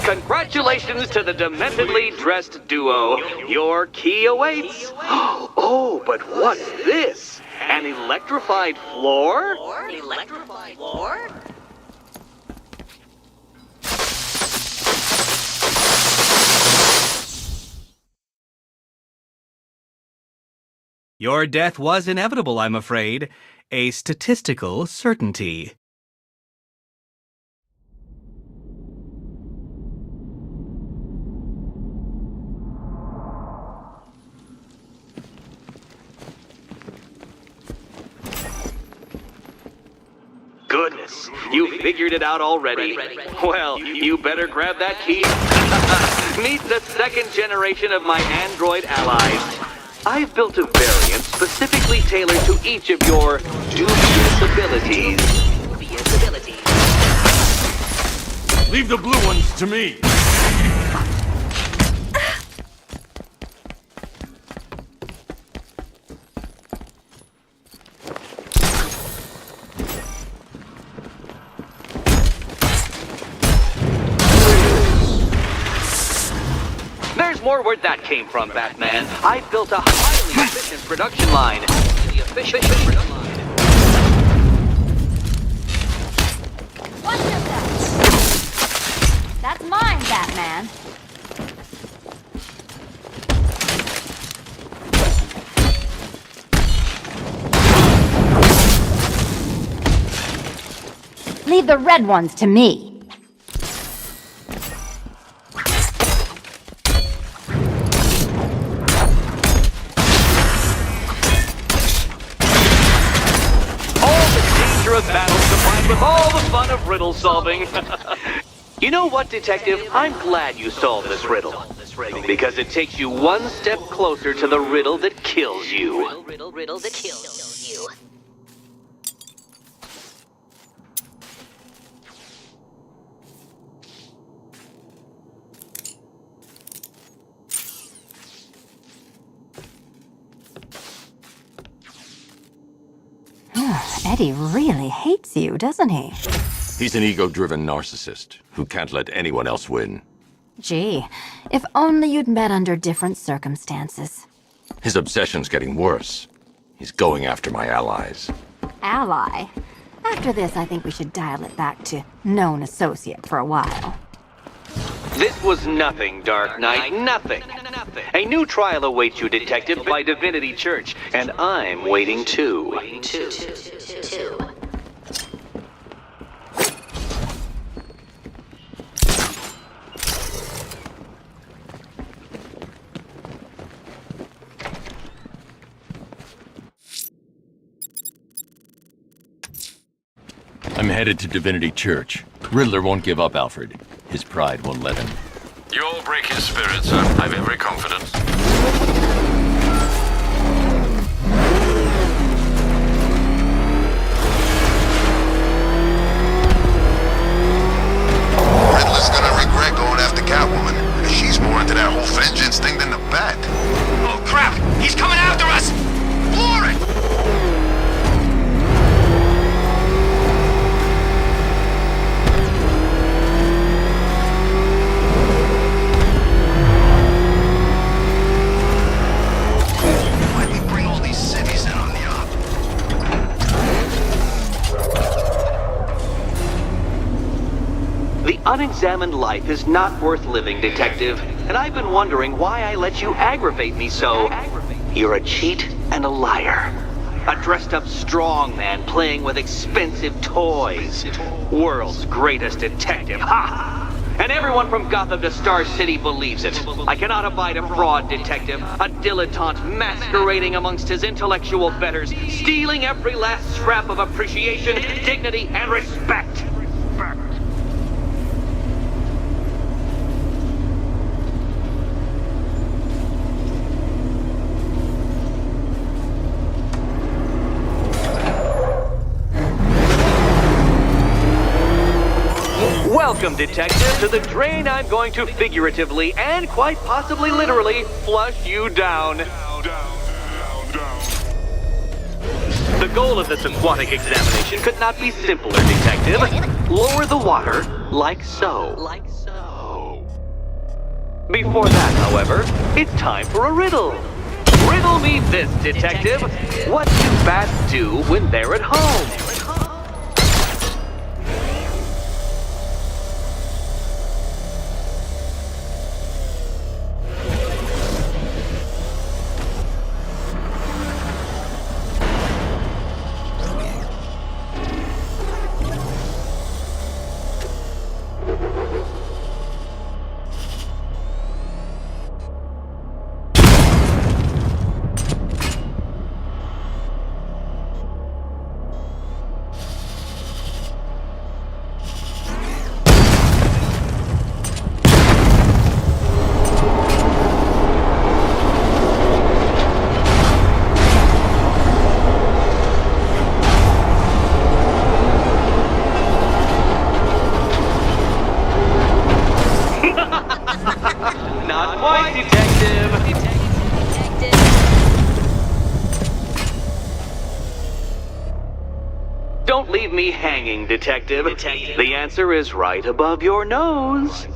Congratulations to the dementedly dressed duo. Your key awaits. Oh, but what's this? An An electrified floor? Electrified floor? Your death was inevitable, I'm afraid. A statistical certainty. Goodness, you figured it out already. Well, you better grab that key. Meet the second generation of my android allies. I've built a variant specifically tailored to each of your dubious abilities. Leave the blue ones to me. There's more where that came from, Batman. I've built a highly efficient production line. Watch yourself! That's mine, Batman. Leave the red ones to me. Of battles combined with all the fun of riddle solving. You know what, Detective? I'm glad you solved this riddle. Because it takes you one step closer to the riddle that kills you. Riddle that kills you. Eddie really hates you, doesn't he? He's an ego-driven narcissist who can't let anyone else win. Gee, if only you'd met under different circumstances. His obsession's getting worse. He's going after my allies. Ally? After this, I think we should dial it back to known associate for a while. This was nothing, Dark Knight, nothing. A new trial awaits you, Detective, by Divinity Church, and I'm waiting too. I'm headed to Divinity Church. Riddler won't give up, Alfred. His pride won't let him. You'll break his spirit, sir. I've every confidence. Riddler's gonna regret going after Catwoman. She's more into that whole vengeance thing than the Bat. Oh crap! He's coming after us! Floor it! Why'd we bring all these cities in on the op? The unexamined life is not worth living, Detective. And I've been wondering why I let you aggravate me so. You're a cheat and a liar. A dressed-up strongman playing with expensive toys. World's greatest detective, ha! And everyone from Gotham to Star City believes it. I cannot abide a fraud detective, a dilettante masquerading amongst his intellectual betters, stealing every last scrap of appreciation, dignity, and respect. Welcome, Detective, to the drain I'm going to figuratively and quite possibly literally flush you down. The goal of this aquatic examination could not be simpler, Detective. Lower the water, like so. Before that, however, it's time for a riddle. Riddle me this, detective. What do bats do when they're at home? Not quite, detective. Don't leave me hanging, detective. The answer is right above your nose.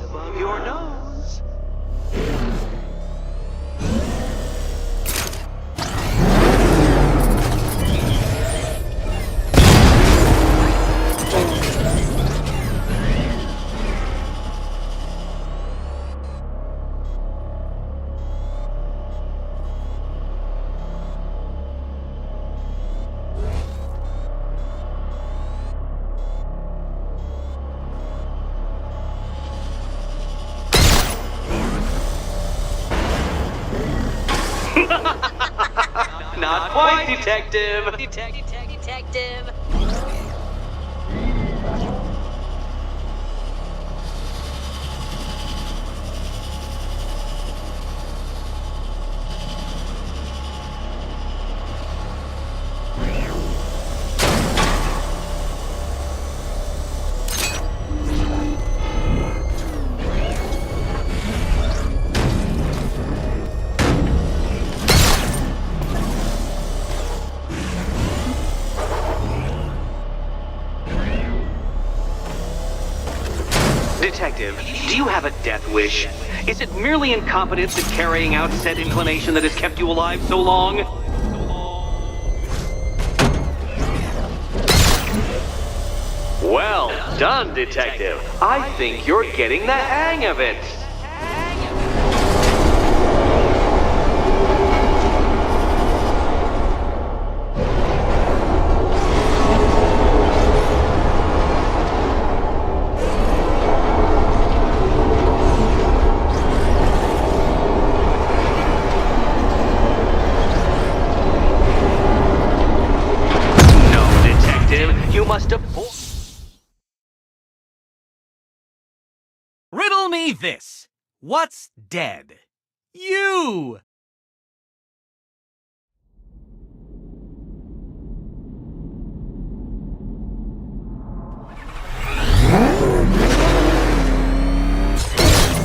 Not quite, detective. Detective. Detective, do you have a death wish? Is it merely incompetence in carrying out said inclination that has kept you alive so long? Well done, detective. I think you're getting the hang of it. You must have... Riddle me this. What's dead? You!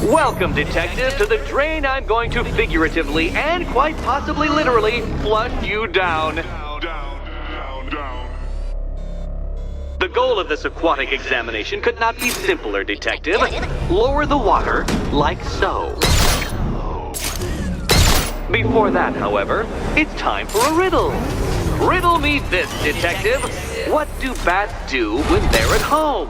Welcome, detective, to the drain I'm going to figuratively and quite possibly literally flush you down. The goal of this aquatic examination could not be simpler, detective. Lower the water, like so. Before that, however, it's time for a riddle. Riddle me this, detective. What do bats do when they're at home?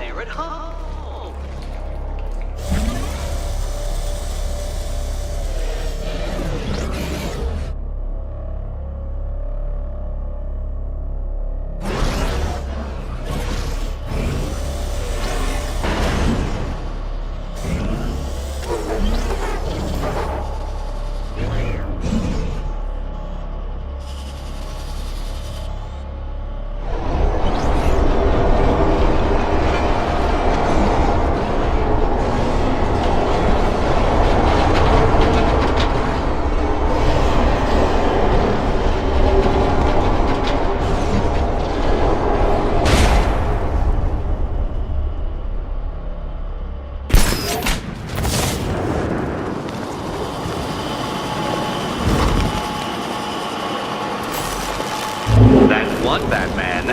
That's one Batman.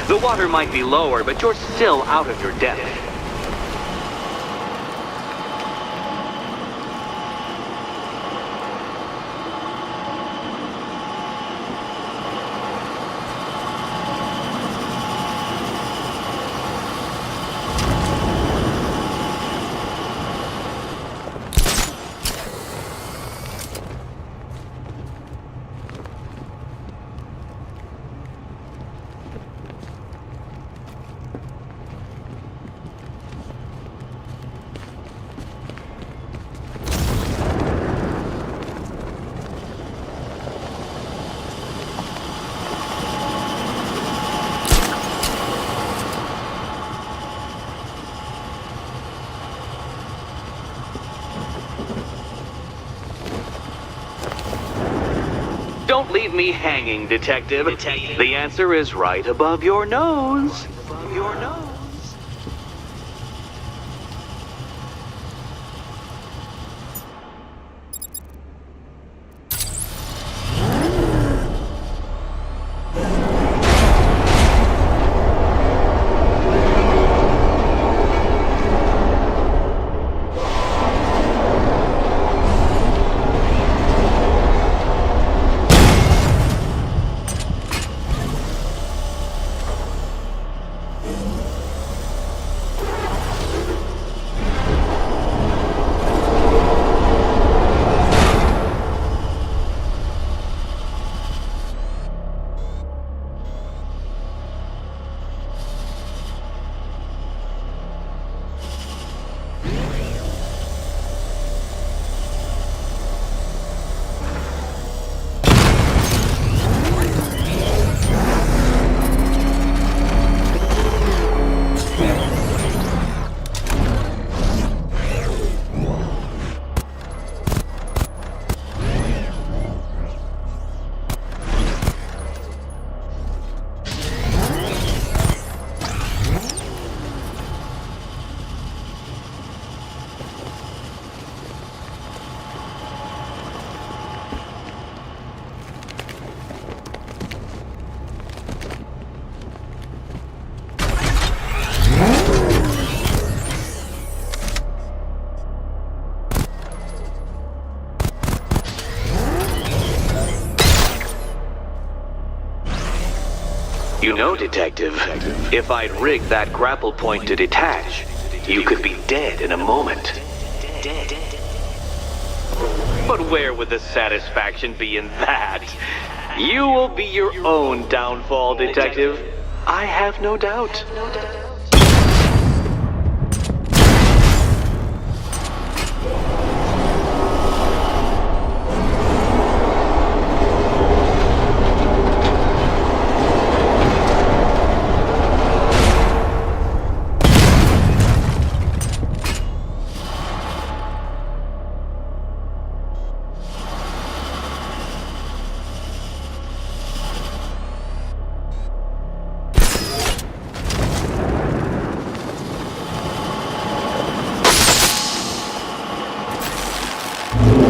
The water might be lower, but you're still out of your depth. leave me hanging, Detective? The answer is right above your nose. You know, Detective, if I'd rigged that grapple point to detach, you could be dead in a moment. But where would the satisfaction be in that? You will be your own downfall, Detective. I have no doubt.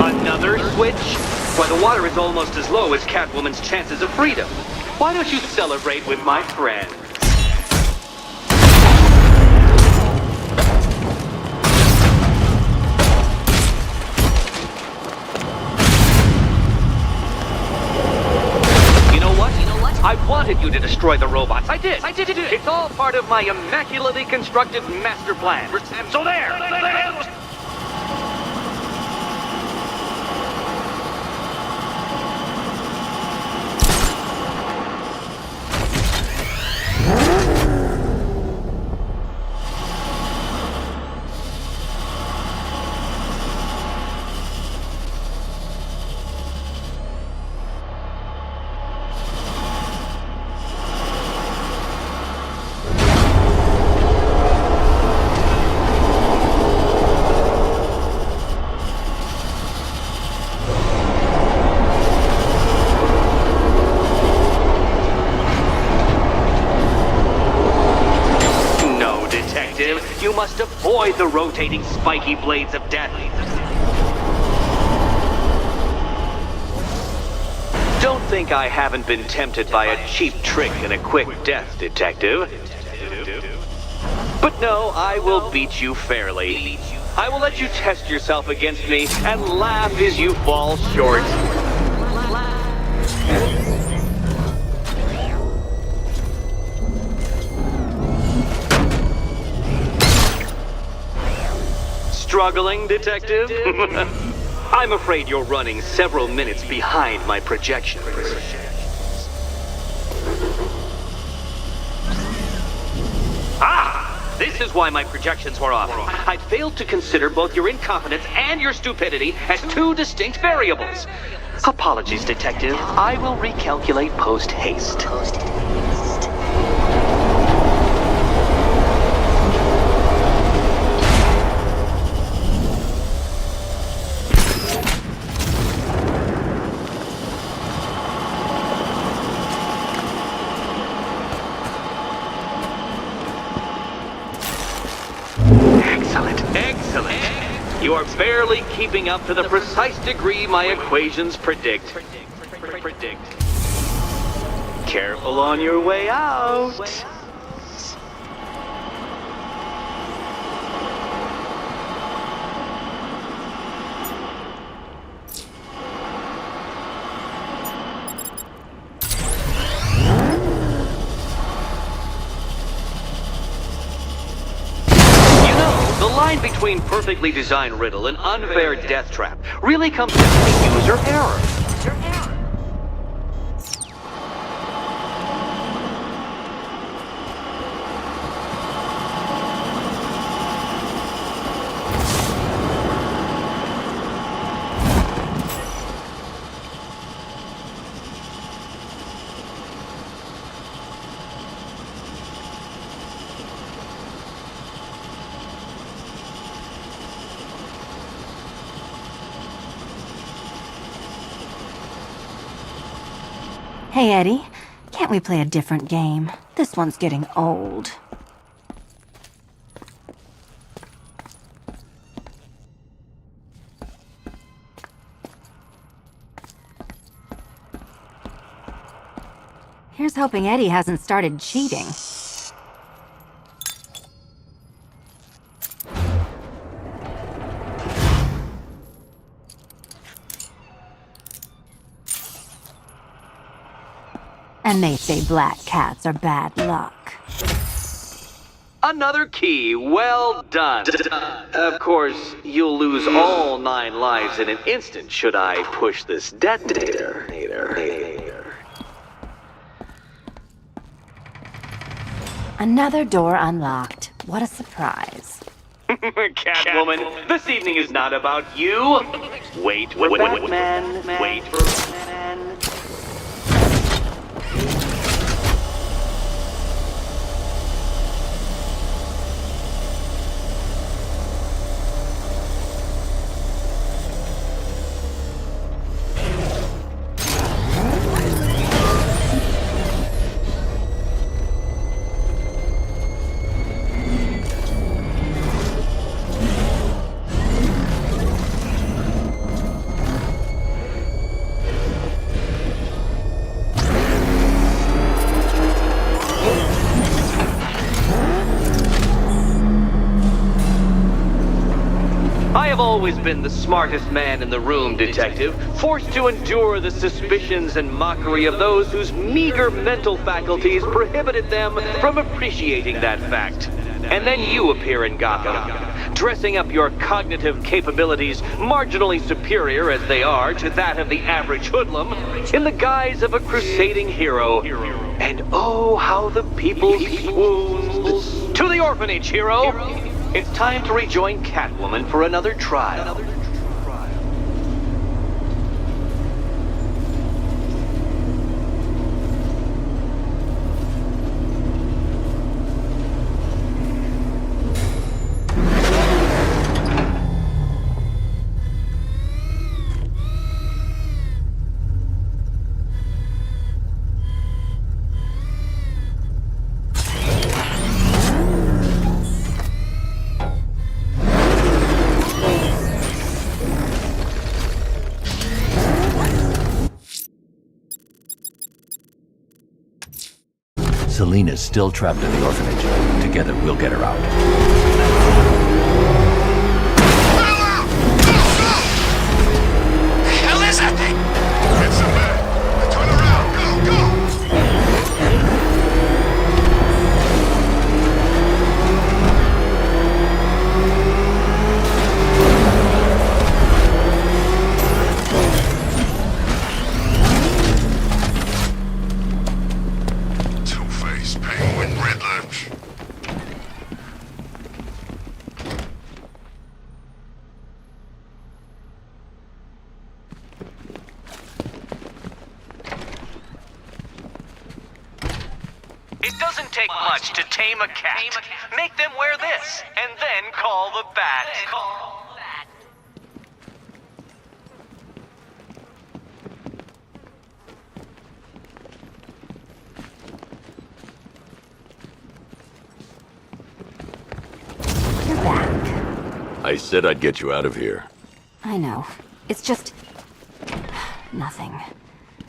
Another switch? Why, the water is almost as low as Catwoman's chances of freedom. Why don't you celebrate with my friends? You know what? I wanted you to destroy the robots. I did. It's all part of my immaculately constructed master plan. So there! You must avoid the rotating spiky blades of death. Don't think I haven't been tempted by a cheap trick and a quick death, Detective. But no, I will beat you fairly. I will let you test yourself against me and laugh as you fall short. Struggling, Detective? I'm afraid you're running several minutes behind my projections. Ah! This is why my projections were off. I'd failed to consider both your incompetence and your stupidity as two distinct variables. Apologies, Detective. I will recalculate post-haste. You are barely keeping up to the precise degree my equations predict. Careful on your way out. The line between perfectly designed riddle and unfair death trap really comes down to user error. Hey, Eddie. Can't we play a different game? This one's getting old. Here's hoping Eddie hasn't started cheating. And they say black cats are bad luck. Another key, well done. Of course, you'll lose all 9 lives in an instant should I push this detonator. Another door unlocked. What a surprise. Catwoman, this evening is not about you. Wait for Batman. Wait for Batman. I have always been the smartest man in the room, Detective, forced to endure the suspicions and mockery of those whose meager mental faculties prohibited them from appreciating that fact. And then you appear in Gotham, dressing up your cognitive capabilities marginally superior as they are to that of the average hoodlum, in the guise of a crusading hero. And oh, how the people swooned. To the orphanage, hero! It's time to rejoin Catwoman for another trial. Selina's still trapped in the orphanage. Together, we'll get her out. The hell is that thing? It's a man. Turn around. Go, go. Two-Face, Penguin, Riddler. It doesn't take much to tame a cat. Make them wear this, and then call the bat. You're back. I I said I'd get you out of here. I know. It's just... nothing.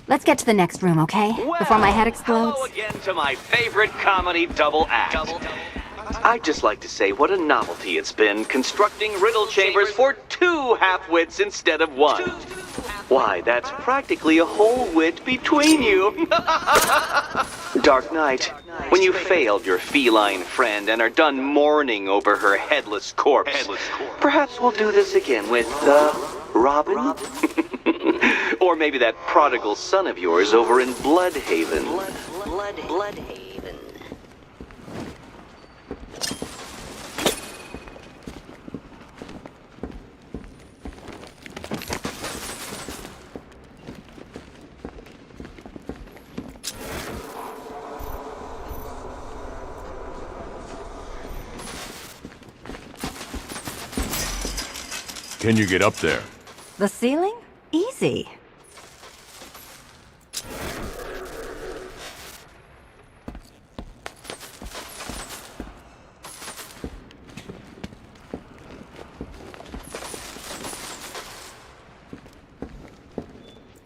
Let's get to the next room, okay? Before my head explodes. Hello again to my favorite comedy double act. I'd just like to say what a novelty it's been constructing riddle chambers for 2 half-wits instead of 1. Why, that's practically a whole wit between you. Dark Knight, when you failed your feline friend and are done mourning over her headless corpse, perhaps we'll do this again with, Robin? Or maybe that prodigal son of yours over in Bloodhaven. Bloodhaven. Can you get up there? The ceiling? Easy.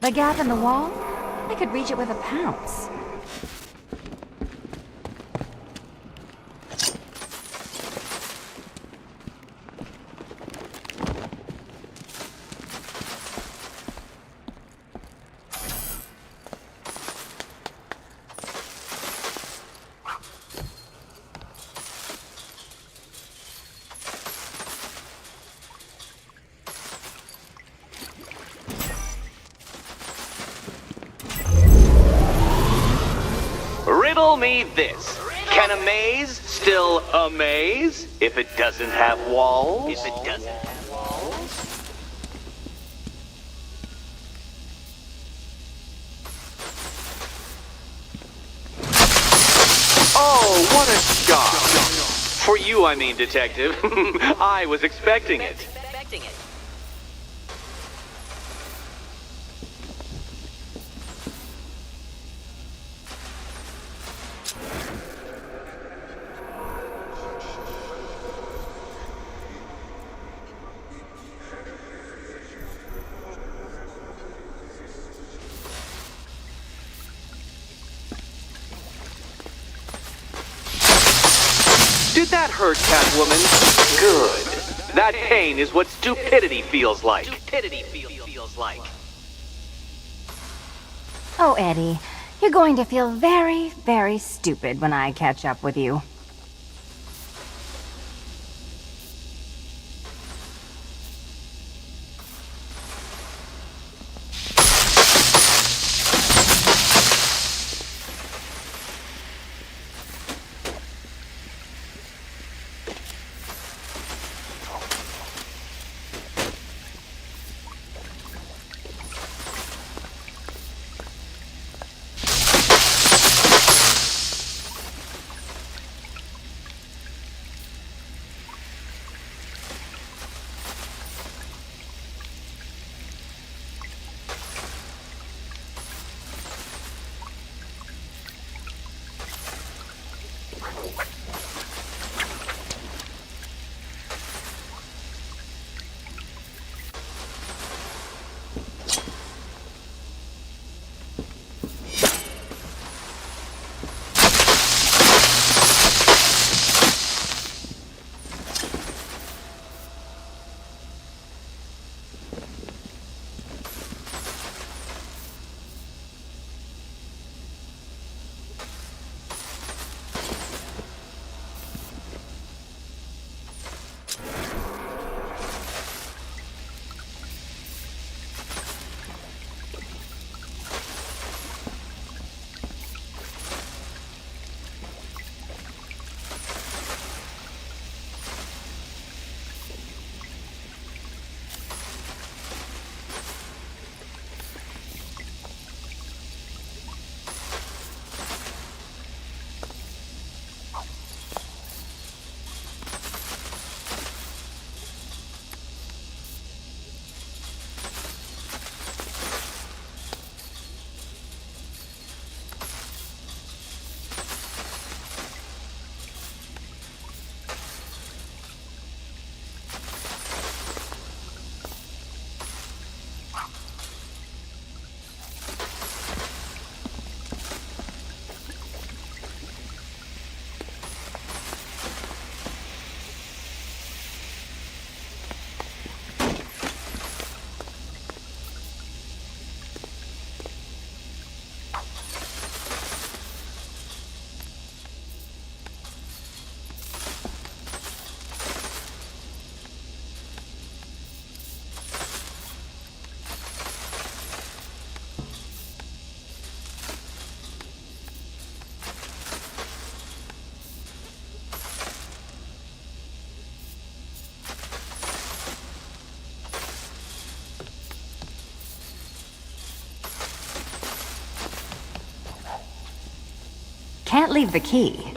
The gap in the wall? I could reach it with a pounce. Riddle me this. Can a maze still amaze if it doesn't have walls? Oh, what a shock. For you, I mean, Detective. I was expecting it. Did that hurt, Catwoman? Good. That pain is what stupidity feels like. Oh, Eddie, you're going to feel very, very stupid when I catch up with you. can't leave the key.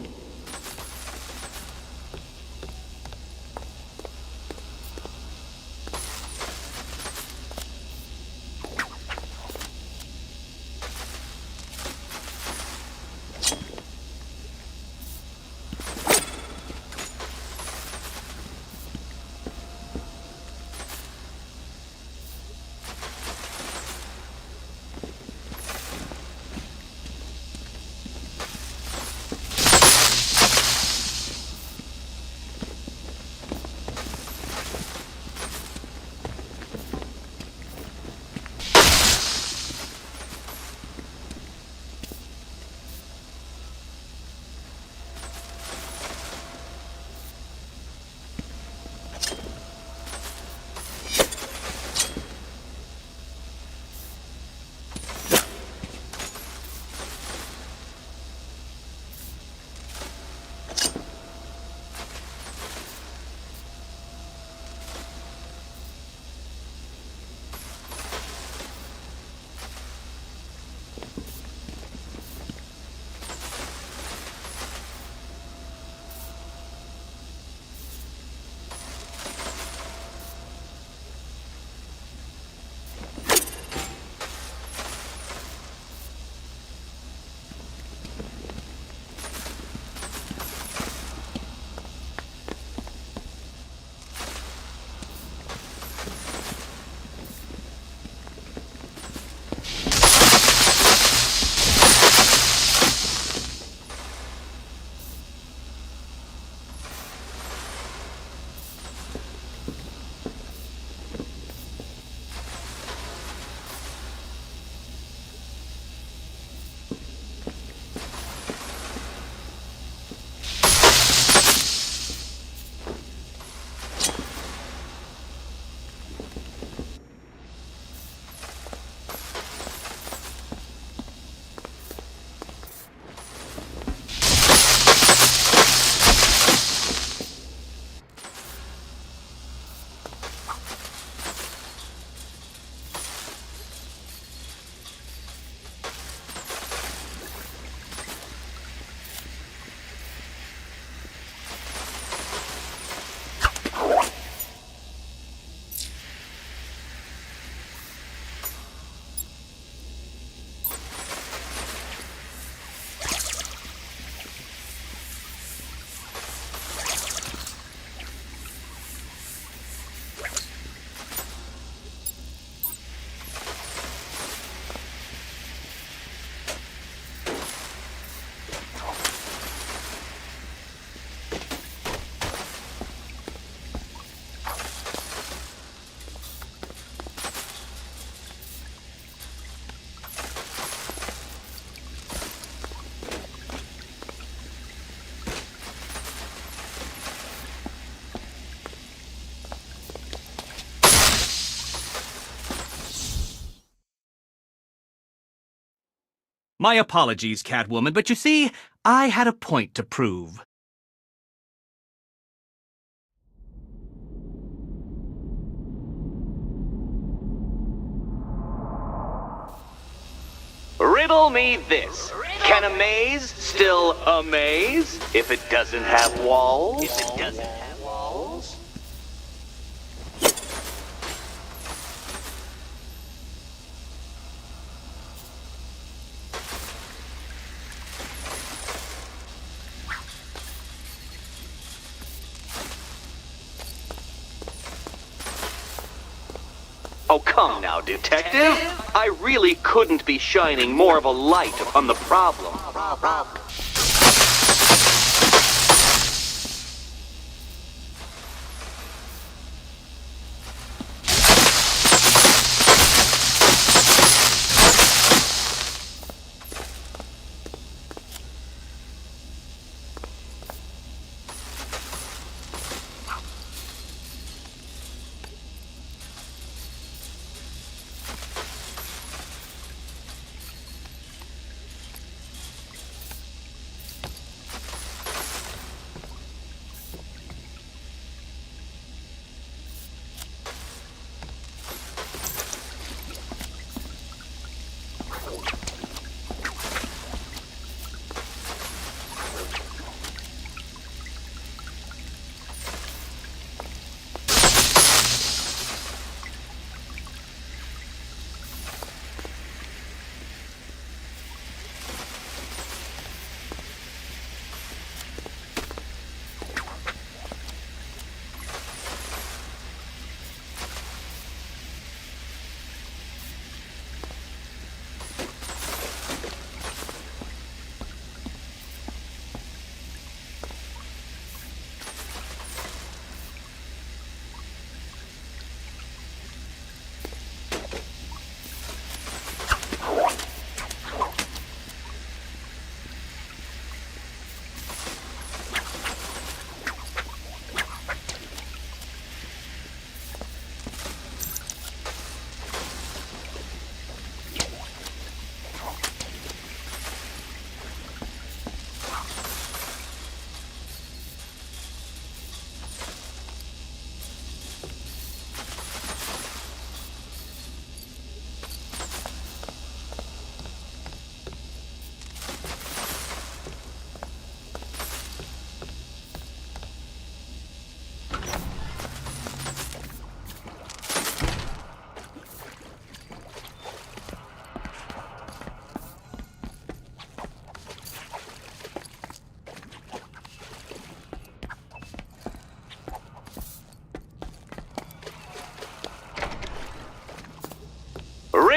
My apologies, Catwoman, but you see, I had a point to prove. Riddle me this. Can a maze still amaze if it doesn't have walls? Oh, come now, detective. I really couldn't be shining more of a light upon the problem.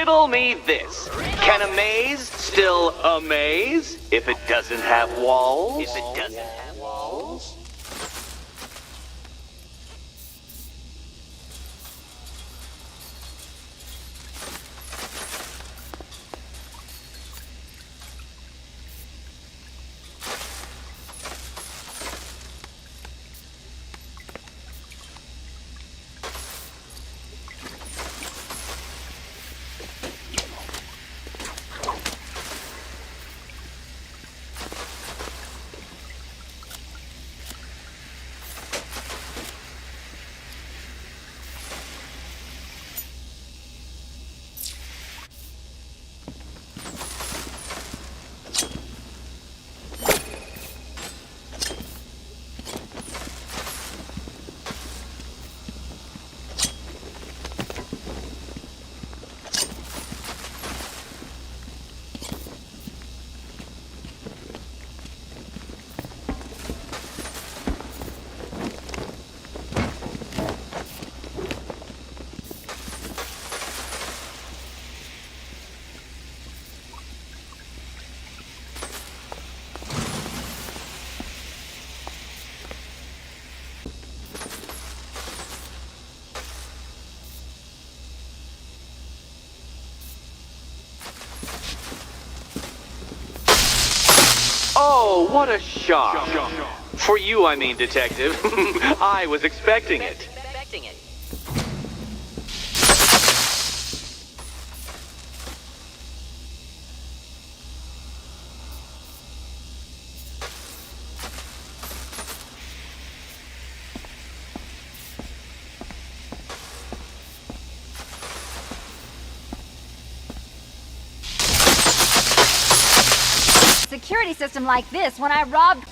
riddle me this. Can a maze still amaze if it doesn't have walls? If it doesn't have walls? Oh, what a shock. For you, I mean, Detective. I was expecting it. Security system like this when I robbed